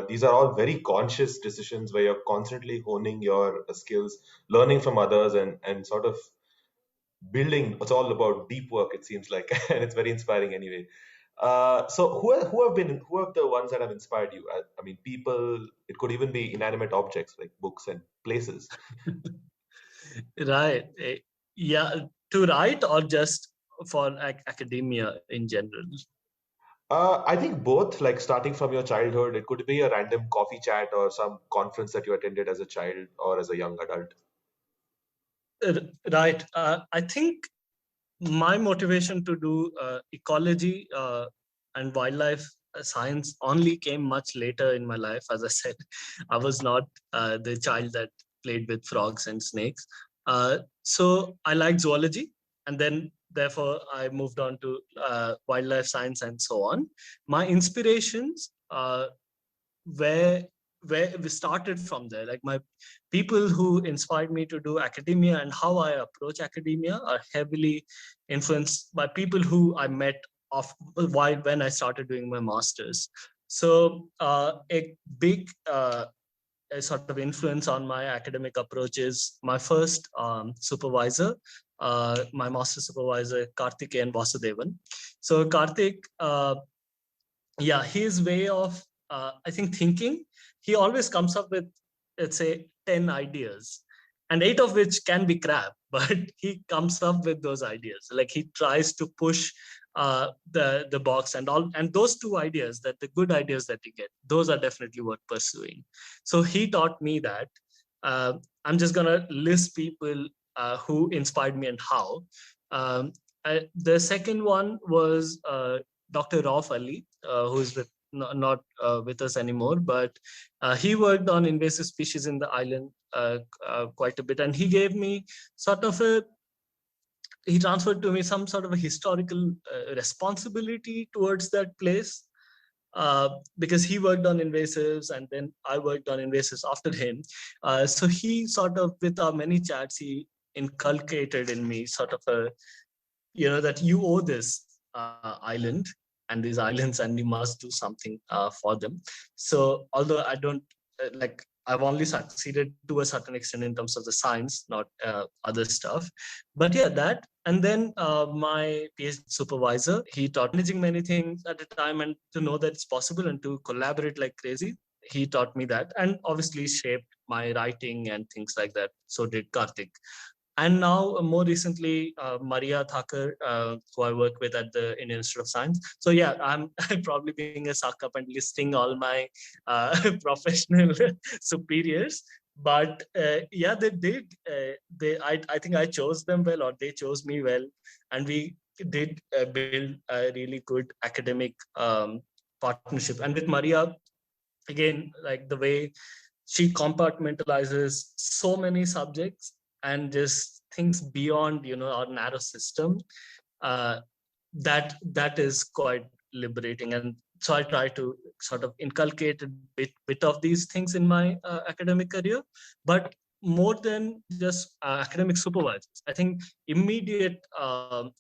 these are all very conscious decisions where you're constantly honing your skills, learning from others, and sort of building. It's all about deep work, it seems like, and it's very inspiring anyway. So who have the ones that have inspired you? I mean, people. It could even be inanimate objects like books and places. Right. Yeah, to write, or just for academia in general? I think both, like starting from your childhood, it could be a random coffee chat or some conference that you attended as a child or as a young adult. Right. I think my motivation to do ecology and wildlife science only came much later in my life. As I said, I was not the child that played with frogs and snakes. So I liked zoology, and then therefore I moved on to wildlife science and so on. My inspirations where we started from there. Like, my people who inspired me to do academia and how I approach academia are heavily influenced by people who I met when I started doing my master's. So a big a sort of influence on my academic approach is my first supervisor, my master supervisor, Karthikeyan Vasudevan. So Karthik, his way of I think thinking, he always comes up with, let's say, 10 ideas, and 8 of which can be crap, but he comes up with those ideas. Like, he tries to push the box and all, and those 2 ideas, that the good ideas that you get, those are definitely worth pursuing. So he taught me that. I'm just gonna list people who inspired me and how. The second one was Dr. Rauf Ali, who is not with us anymore, but he worked on invasive species in the island quite a bit, and he gave me sort of a he transferred to me some sort of a historical responsibility towards that place, because he worked on invasives and then I worked on invasives after him. So he sort of, with our many chats, he inculcated in me sort of a, that you owe this island and these islands, and you must do something for them. So although I don't I've only succeeded to a certain extent in terms of the science, not other stuff. But yeah, that. And then my PhD supervisor, he taught managing many things at a time, and to know that it's possible and to collaborate like crazy. He taught me that, and obviously shaped my writing and things like that. So did Karthik. And now, more recently, Maria Thakur, who I work with at the Indian Institute of Science. So yeah, I'm probably being a suck up and listing all my professional superiors. But yeah, they did. I think I chose them well, or they chose me well, and we did build a really good academic partnership. And with Maria, again, like the way she compartmentalizes so many subjects and just thinks beyond our narrow system, that is quite liberating. And so I try to sort of inculcate a bit of these things in my academic career. But more than just academic supervisors, I think immediate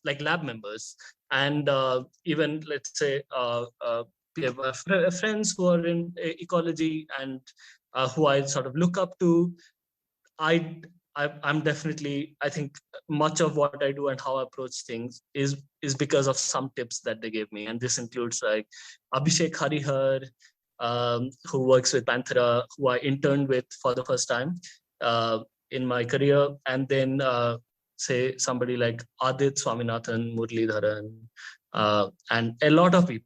like lab members, and even, let's say, we have friends who are in ecology and who I sort of look up to. I'm definitely, I think much of what I do and how I approach things is because of some tips that they gave me. And this includes like Abhishek Harihar, who works with Panthera, who I interned with for the first time in my career. And then say somebody like Adit Swaminathan, Muralidharan, and a lot of people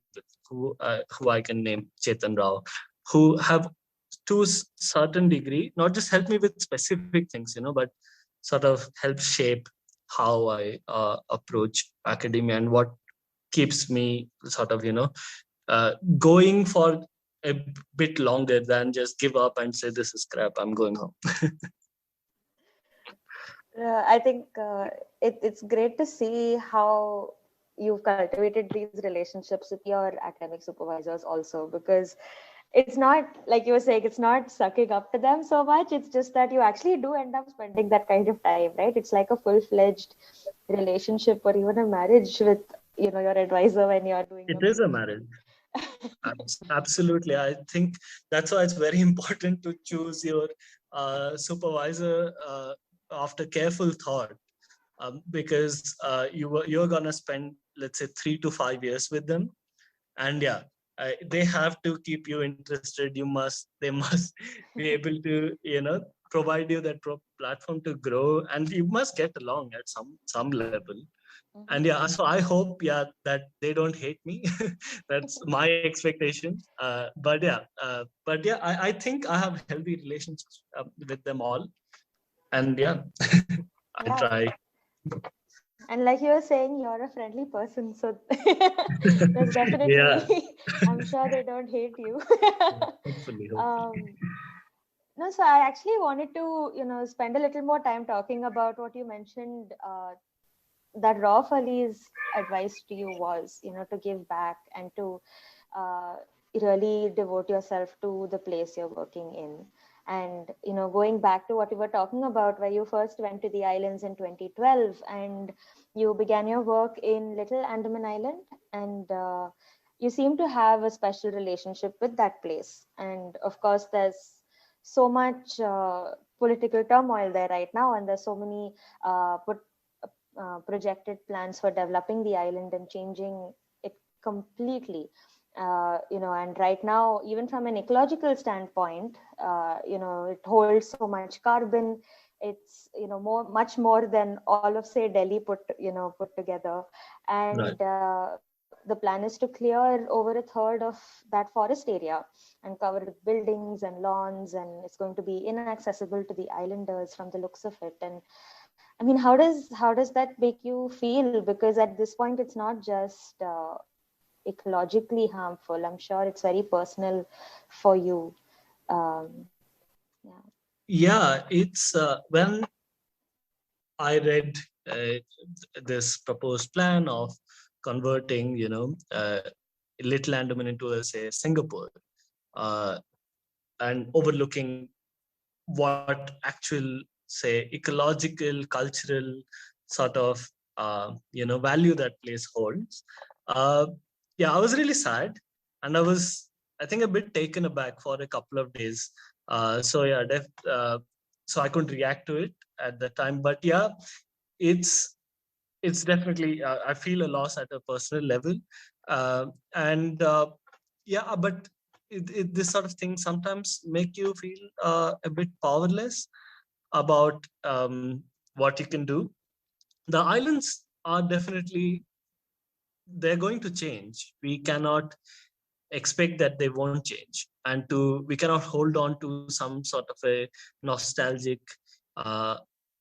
who I can name, Chetan Rao, who have to a certain degree not just help me with specific things, but sort of help shape how I approach academia and what keeps me sort of going for a bit longer than just give up and say this is crap, I'm going home. I think it's great to see how you've cultivated these relationships with your academic supervisors also, because it's not like you were saying, it's not sucking up to them so much. It's just that you actually do end up spending that kind of time, right? It's like a full-fledged relationship or even a marriage with, your advisor when you're doing it is a marriage. Absolutely. I think that's why it's very important to choose your supervisor after careful thought, because you're gonna spend, let's say, 3 to 5 years with them. And yeah, they have to keep you interested. They must be able to provide you that platform to grow, and you must get along at some level. Mm-hmm. And yeah, so I hope that they don't hate me. That's my expectation. But yeah, I think I have healthy relationships with them all. And yeah, I try. And like you were saying, you're a friendly person, so there's definitely, yeah. I'm sure they don't hate you. Hopefully. No, so I actually wanted to, spend a little more time talking about what you mentioned, that Rauf Ali's advice to you was, to give back and to really devote yourself to the place you're working in. And, going back to what we were talking about, where you first went to the islands in 2012 and you began your work in Little Andaman Island, and you seem to have a special relationship with that place. And of course, there's so much political turmoil there right now, and there's so many projected plans for developing the island and changing it completely. And right now, even from an ecological standpoint, it holds so much carbon. It's much more than all of, say, Delhi put together. And right. The plan is to clear over a third of that forest area and cover it with buildings and lawns, and it's going to be inaccessible to the islanders from the looks of it. And I mean, how does that make you feel? Because at this point, it's not just ecologically harmful. I'm sure it's very personal for you. Yeah, it's when I read this proposed plan of converting, Little Andaman into, say, Singapore, and overlooking what actual, say, ecological, cultural sort of, value that place holds. Yeah, I was really sad, and I think, a bit taken aback for a couple of days. So yeah, so I couldn't react to it at the time, but yeah, it's definitely, I feel a loss at a personal level, and yeah, but this sort of thing sometimes make you feel a bit powerless about what you can do. The islands are definitely, they're going to change. We cannot expect that they won't change, and we cannot hold on to some sort of a nostalgic uh,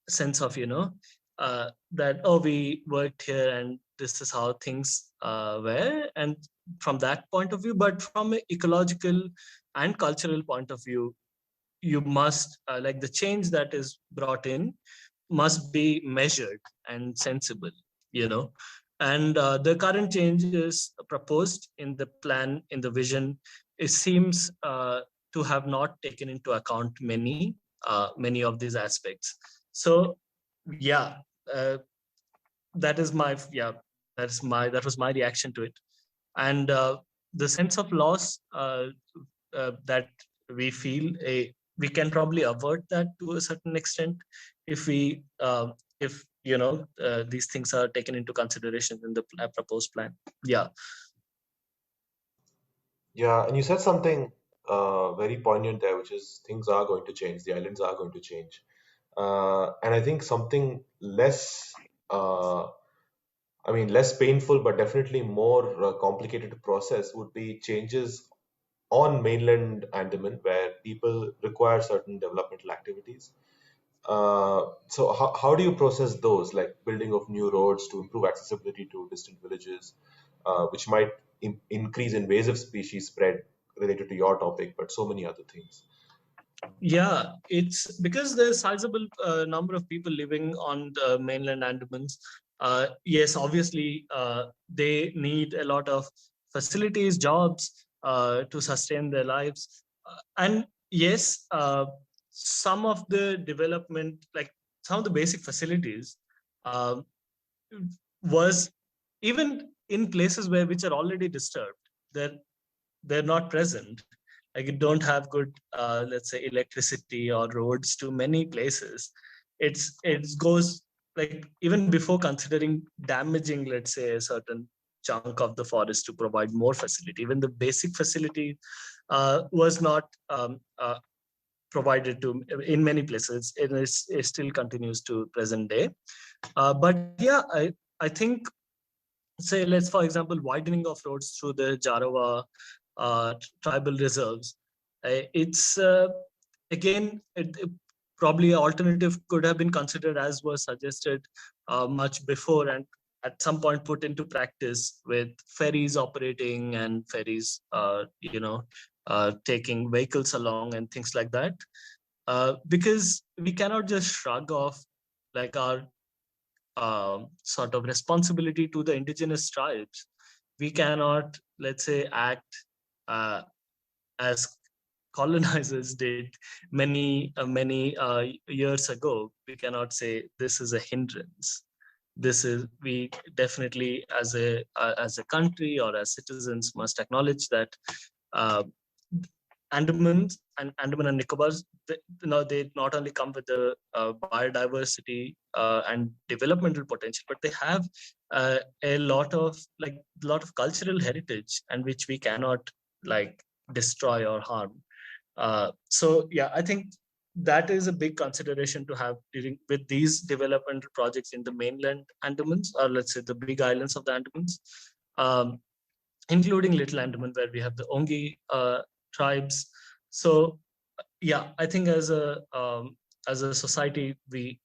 sense of, that, oh, we worked here and this is how things were, and from that point of view. But from an ecological and cultural point of view, you must, like, the change that is brought in must be measured and sensible, and the current changes proposed in the plan, in the vision, it seems to have not taken into account many of these aspects. So yeah, uh, that is my yeah that was my reaction to it. And the sense of loss that we feel, we can probably avert that to a certain extent if we if these things are taken into consideration in the proposed plan. Yeah. Yeah, and you said something very poignant there, which is things are going to change, the islands are going to change. And I think something less, less painful, but definitely more complicated to process would be changes on mainland Andaman, where people require certain developmental activities. So how do you process those, like building of new roads to improve accessibility to distant villages, which might increase invasive species spread related to your topic, but so many other things. Yeah, it's because there's sizable number of people living on the mainland Andamans. Yes, obviously, they need a lot of facilities, jobs to sustain their lives. And yes, some of the development, like some of the basic facilities, uh, was even in places which are already disturbed. They're not present. Like, you don't have good, let's say, electricity or roads to many places. It goes, like, even before considering damaging, let's say, a certain chunk of the forest to provide more facility. Even the basic facility was not provided to in many places. It still continues to present day. But yeah, I think, say, let's, for example, widening of roads through the Jarawa tribal reserves. It's again, probably an alternative could have been considered, as was suggested much before, and at some point put into practice, with ferries operating and ferries, taking vehicles along and things like that. Because we cannot just shrug off, like, our sort of responsibility to the indigenous tribes. We cannot, let's say, act as colonizers did many years ago. We cannot say this is a hindrance. We definitely, as a country or as citizens, must acknowledge that uh, Andaman and Nicobar, they not only come with the biodiversity and developmental potential, but they have a lot of cultural heritage, and which we cannot, like, destroy or harm. So yeah, I think that is a big consideration to have during with these developmental projects in the mainland Andamans, or let's say the big islands of the Andamans, um, including Little Andaman, where we have the Ongi tribes. So yeah, I think as a society, we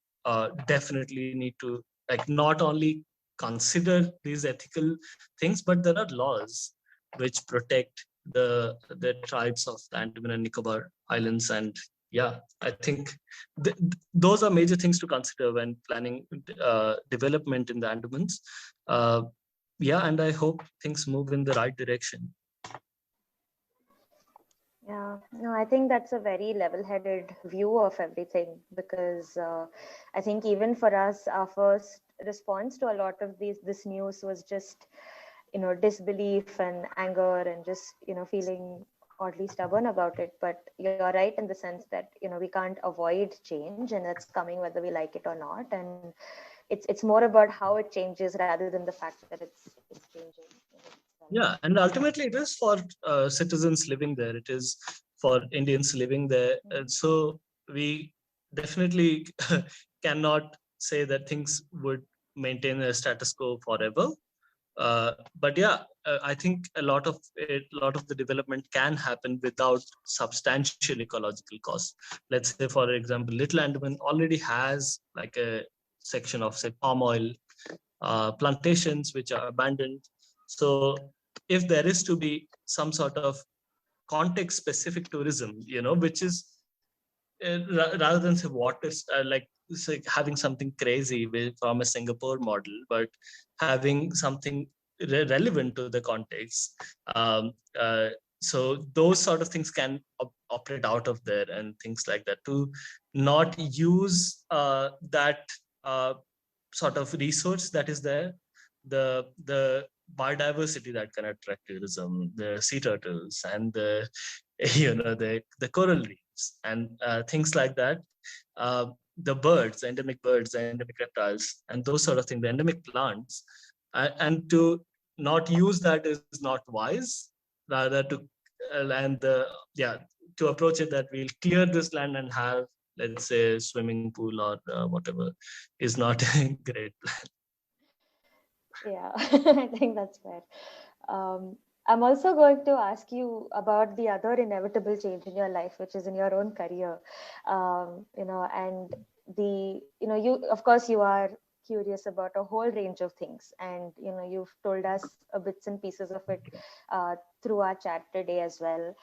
definitely need to, like, not only consider these ethical things, but there are laws which protect the tribes of the Andaman and Nicobar Islands, and yeah, I think those are major things to consider when planning development in the Andamans. Yeah, and I hope things move in the right direction. Yeah, no, I think that's a very level-headed view of everything because I think even for us, our first response to a lot of this news was just, disbelief and anger and just, feeling oddly stubborn about it. But you're right in the sense that, we can't avoid change and it's coming whether we like it or not. And it's more about how it changes rather than the fact that it's changing in itself. Yeah, and ultimately it is for citizens living there. It is for Indians living there. So we definitely cannot say that things would maintain a status quo forever. But yeah, I think a lot of the development can happen without substantial ecological costs. Let's say, for example, Little Andaman already has like a section of, say, palm oil plantations which are abandoned. So if there is to be some sort of context specific tourism, which is rather than say water, like say having something crazy from a Singapore model, but having something relevant to the context. So those sort of things can operate out of there and things like that to not use that sort of resource that is there, the biodiversity that can attract tourism, the sea turtles and the the coral reefs and things like that, the birds, the endemic reptiles, and those sort of things, the endemic plants, and to not use that is not wise. Rather to and the yeah to approach it that we'll clear this land and have, let's say, a swimming pool or whatever is not a great plan. Yeah, I think that's fair. I'm also going to ask you about the other inevitable change in your life, which is in your own career. And you, of course, you are curious about a whole range of things, and you've told us bits and pieces of it through our chat today as well.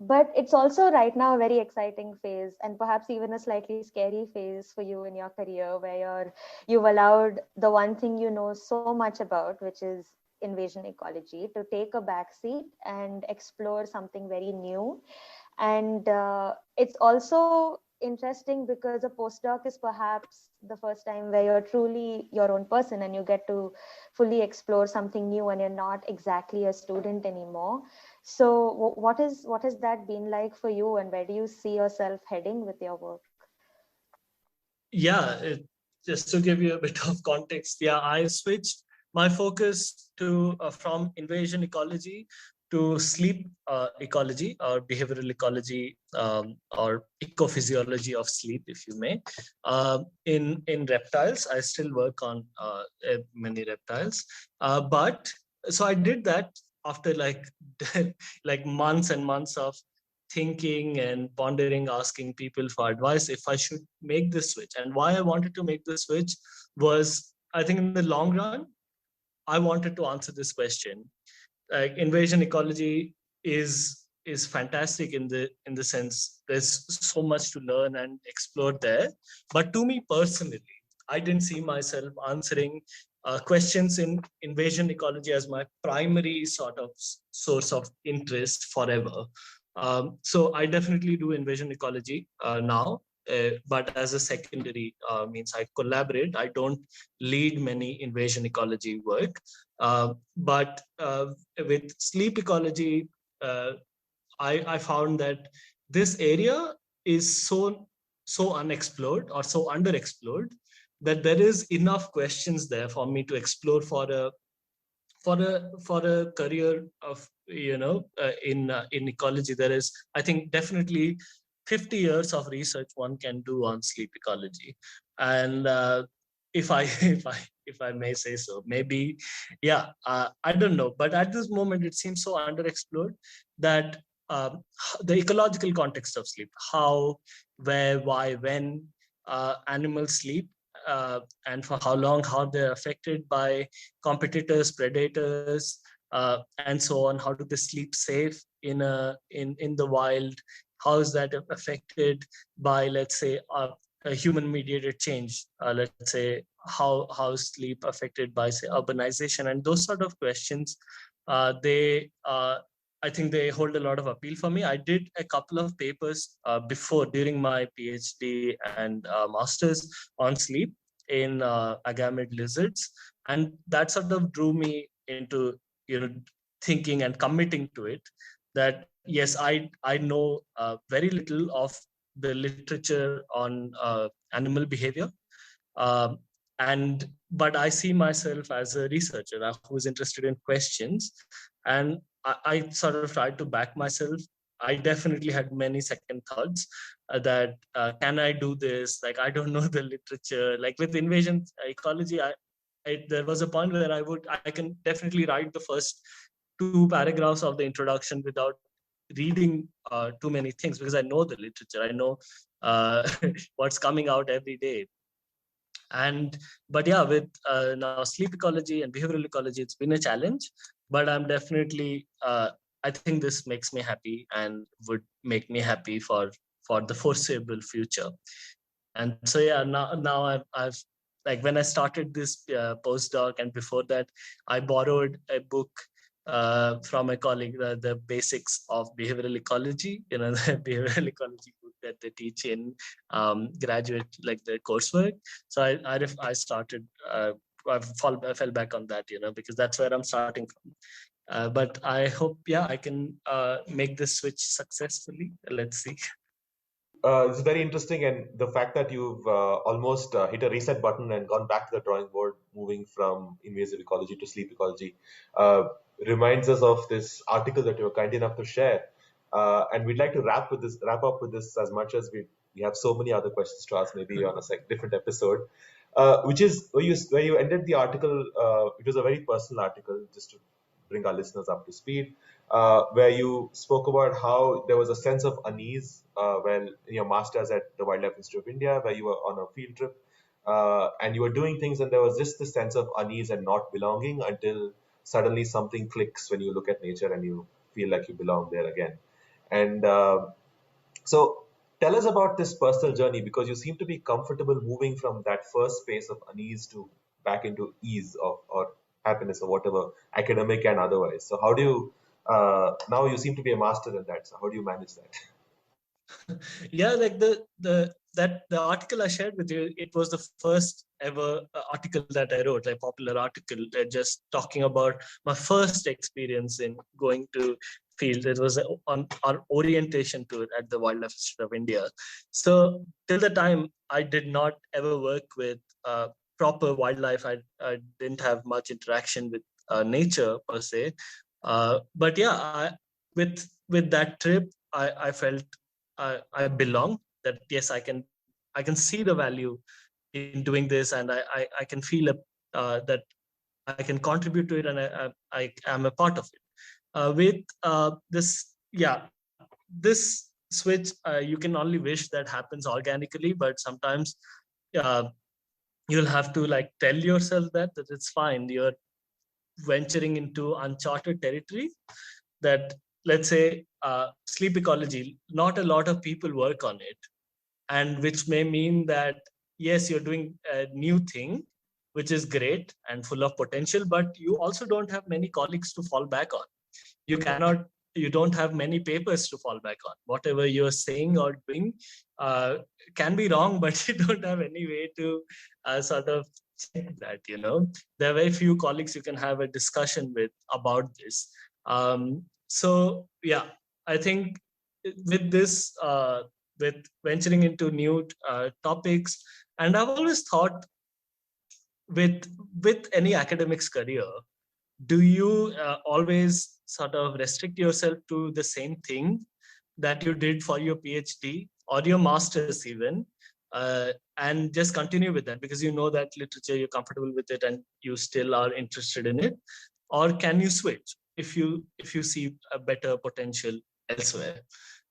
But it's also right now a very exciting phase, and perhaps even a slightly scary phase for you in your career, where you've allowed the one thing you know so much about, which is invasion ecology, to take a backseat and explore something very new. And it's also interesting because a postdoc is perhaps the first time where you're truly your own person and you get to fully explore something new and you're not exactly a student anymore. So what has that been like for you, and where do you see yourself heading with your work? Yeah, just to give you a bit of context, yeah, I switched my focus to from invasion ecology to sleep ecology or behavioral ecology, or ecophysiology of sleep, if you may. In reptiles, I still work on many reptiles, but so I did that after like like months and months of thinking and pondering, asking people for advice if I should make this switch. And why I wanted to make the switch was, I think in the long run, I wanted to answer this question. Like invasion ecology is fantastic in the sense there's so much to learn and explore there. But to me personally, I didn't see myself answering questions in invasion ecology as my primary sort of source of interest forever. So I definitely do invasion ecology now, but as a secondary means I collaborate. I don't lead many invasion ecology work, but with sleep ecology, uh, I found that this area is so unexplored or so underexplored that there is enough questions there for me to explore for a career of in ecology. There is, I think, definitely 50 years of research one can do on sleep ecology. And if I if I may say so, maybe, yeah, I don't know, but at this moment it seems so underexplored that the ecological context of sleep, how, where, why, when animals sleep, and for how long, how they're affected by competitors, predators, and so on. How do they sleep safe in the wild? how is that affected by, let's say, a human-mediated change? Let's say, how is sleep affected by, say, urbanization, and those sort of questions. I think they hold a lot of appeal for me. I did a couple of papers before, during my PhD and masters on sleep in agamid lizards, and that sort of drew me into, thinking and committing to it. That yes, I know very little of the literature on animal behavior, um, and but I see myself as a researcher who is interested in questions, and I sort of tried to back myself. I definitely had many second thoughts that can I do this? Like, I don't know the literature. Like with invasion ecology, there was a point where I can definitely write the first 2 paragraphs of the introduction without reading too many things, because I know the literature. I know what's coming out every day. And but yeah, with now sleep ecology and behavioral ecology, it's been a challenge, but I'm definitely I think this makes me happy and would make me happy for the foreseeable future. And so yeah, now I've like, when I started this postdoc, and before that, I borrowed a book from a colleague, the basics of behavioral ecology, the behavioral ecology book that they teach in graduate, like the coursework. So I started, I fell back on that, because that's where I'm starting from. But I hope, yeah, I can make this switch successfully. Let's see. It's very interesting, and the fact that you've almost hit a reset button and gone back to the drawing board, moving from invasive ecology to sleep ecology, uh, reminds us of this article that you were kind enough to share. And we'd like to wrap up with this, as much as we have so many other questions to ask, maybe on a different episode. Which is where you ended the article. It was a very personal article, just to bring our listeners up to speed, where you spoke about how there was a sense of unease when in your masters at the Wildlife Institute of India, where you were on a field trip and you were doing things, and there was just this sense of unease and not belonging, until suddenly something clicks when you look at nature and you feel like you belong there again. And so tell us about this personal journey, because you seem to be comfortable moving from that first space of unease to back into ease or happiness, or whatever, academic and otherwise. So how do you, now you seem to be a master in that. So how do you manage that? Yeah, like the article I shared with you, it was the first ever article that I wrote, like popular article, just talking about my first experience in going to field. It was on our orientation tour at the Wildlife Institute of India. So till the time, I did not ever work with proper wildlife. I didn't have much interaction with nature per se. But yeah, with that trip, I felt I belong. That yes, I can see the value in doing this, and I can feel that I can contribute to it, and I am a part of it. With this, yeah, this switch, you can only wish that happens organically, but sometimes uh, you'll have to like tell yourself that it's fine. You're venturing into uncharted territory. That, let's say, sleep ecology, not a lot of people work on it, and which may mean that yes, you're doing a new thing, which is great and full of potential, but you also don't have many colleagues to fall back on. You don't have many papers to fall back on. Whatever you're saying or doing can be wrong, but you don't have any way to sort of check that. There are very few colleagues you can have a discussion with about this. So yeah, I think with this, with venturing into new topics, and I've always thought, with any academics career, do you always sort of restrict yourself to the same thing that you did for your PhD or your master's even, and just continue with that because you know that literature, you're comfortable with it, and you still are interested in it? Or can you switch if you see a better potential elsewhere?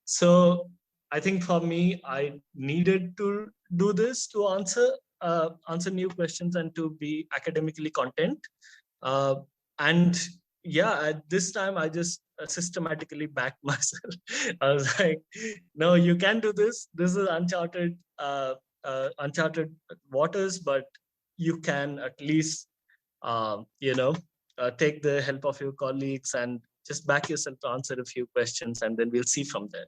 So I think for me, I needed to do this to answer new questions and to be academically content. And yeah, at this time, I just systematically backed myself. I was like, no, you can do this. This is uncharted waters, but you can at least, take the help of your colleagues and just back yourself to answer a few questions, and then we'll see from there.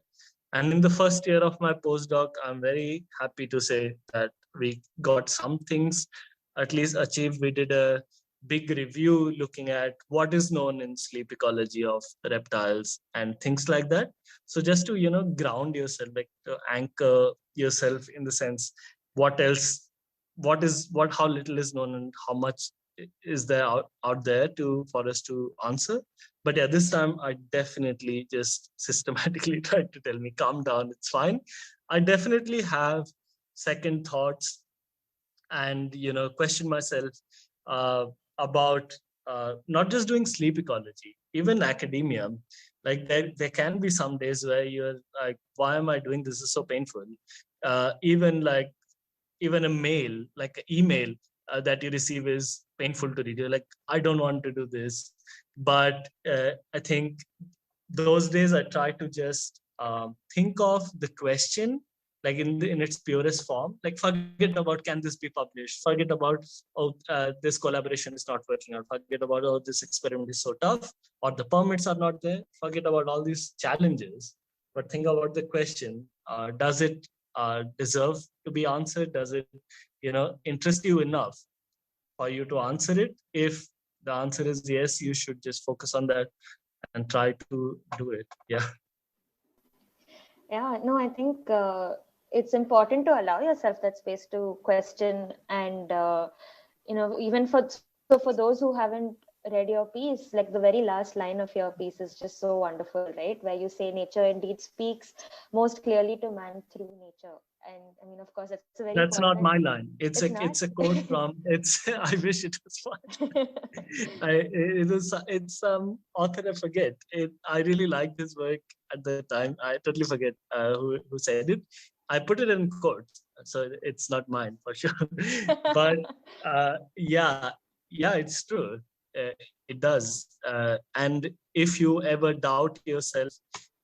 And in the first year of my postdoc, I'm very happy to say that we got some things at least achieved. We did a big review looking at what is known in sleep ecology of reptiles and things like that. So just to, ground yourself, like to anchor yourself in the sense, what else, how little is known and how much is there out there for us to answer. But yeah, this time I definitely just systematically tried to tell me, calm down, it's fine. I definitely have second thoughts and, question myself about not just doing sleep ecology, even academia. Like there can be some days where you're like, why am I doing this? This is so painful. Even a mail, like an email that you receive is painful to read. You're like, I don't want to do this. But I think those days I try to just think of the question like in its purest form. Like, forget about, can this be published? Forget about, this collaboration is not working out. Forget about, this experiment is so tough, or the permits are not there. Forget about all these challenges, but think about the question. Does it deserve to be answered? Does it, interest you enough for you to answer it? If the answer is yes, you should just focus on that and try to do it. Yeah. Yeah, no, I think it's important to allow yourself that space to question and, even for those who haven't read your piece, like the very last line of your piece is just so wonderful, right? Where you say nature indeed speaks most clearly to man through nature. And I mean, of course, that's a very That's not poignant. my line. It's It's a quote from, I wish it was fine. It's some author, I forget. I really liked his work at the time. I totally forget who said it. I put it in quotes, so it's not mine for sure. But yeah, it's true. It does. And if you ever doubt yourself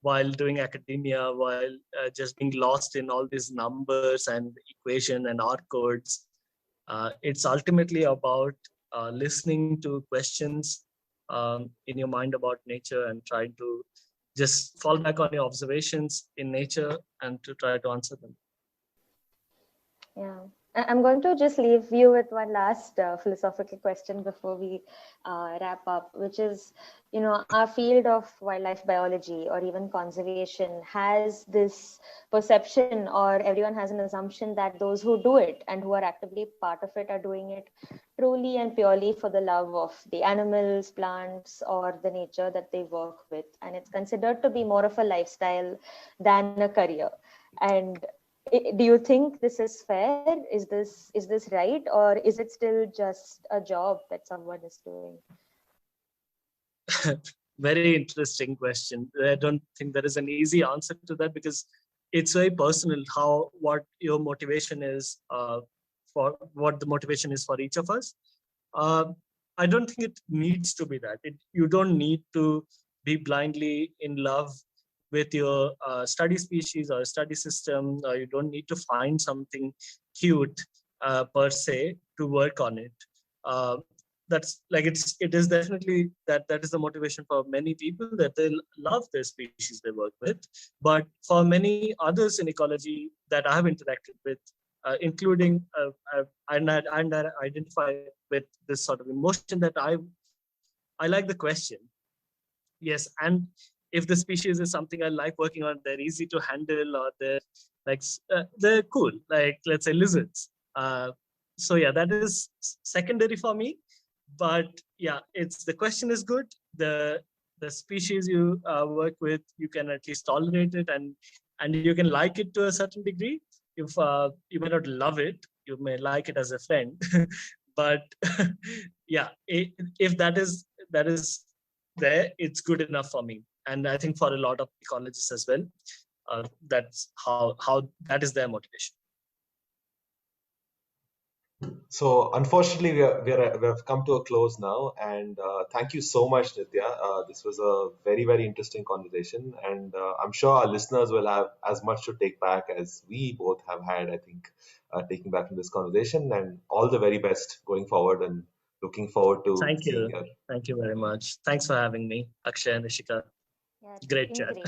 while doing academia, while just being lost in all these numbers and equation and R codes, it's ultimately about listening to questions in your mind about nature and trying to just fall back on your observations in nature and to try to answer them. Yeah. I'm going to just leave you with one last philosophical question before we wrap up, which is, our field of wildlife biology or even conservation has this perception, or everyone has an assumption that those who do it and who are actively part of it are doing it truly and purely for the love of the animals, plants, or the nature that they work with. And it's considered to be more of a lifestyle than a career. And do you think this is fair? Is this right, or is it still just a job that someone is doing? Very interesting question. I don't think there is an easy answer to that, because it's very personal what your motivation is, for what the motivation is for each of us. I don't think it needs to be that. You don't need to be blindly in love with your study species or study system. You don't need to find something cute per se to work on it. That's like it is definitely that is the motivation for many people, that they love the species they work with. But for many others in ecology that I have interacted with, including and I identify with this sort of emotion, that I like the question. Yes, and if the species is something I like working on, they're easy to handle, or they're cool, like let's say lizards. So yeah, that is secondary for me. But yeah, the question is good. The species you work with, you can at least tolerate it, and you can like it to a certain degree. If you may not love it, you may like it as a friend. But yeah, if that is there, it's good enough for me. And I think for a lot of ecologists as well, that's how that is their motivation. So unfortunately, we have come to a close now, and thank you so much, Nitya. This was a very, very interesting conversation, and I'm sure our listeners will have as much to take back as we both have had. I think taking back from this conversation, and all the very best going forward, and looking forward to Thank seeing you. you. Thank you very much. Thanks for having me, Akshay and Rishika. Yeah, it's Great been chat. great.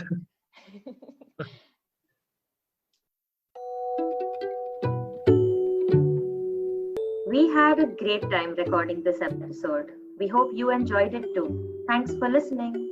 We had a great time recording this episode. We hope you enjoyed it too. Thanks for listening.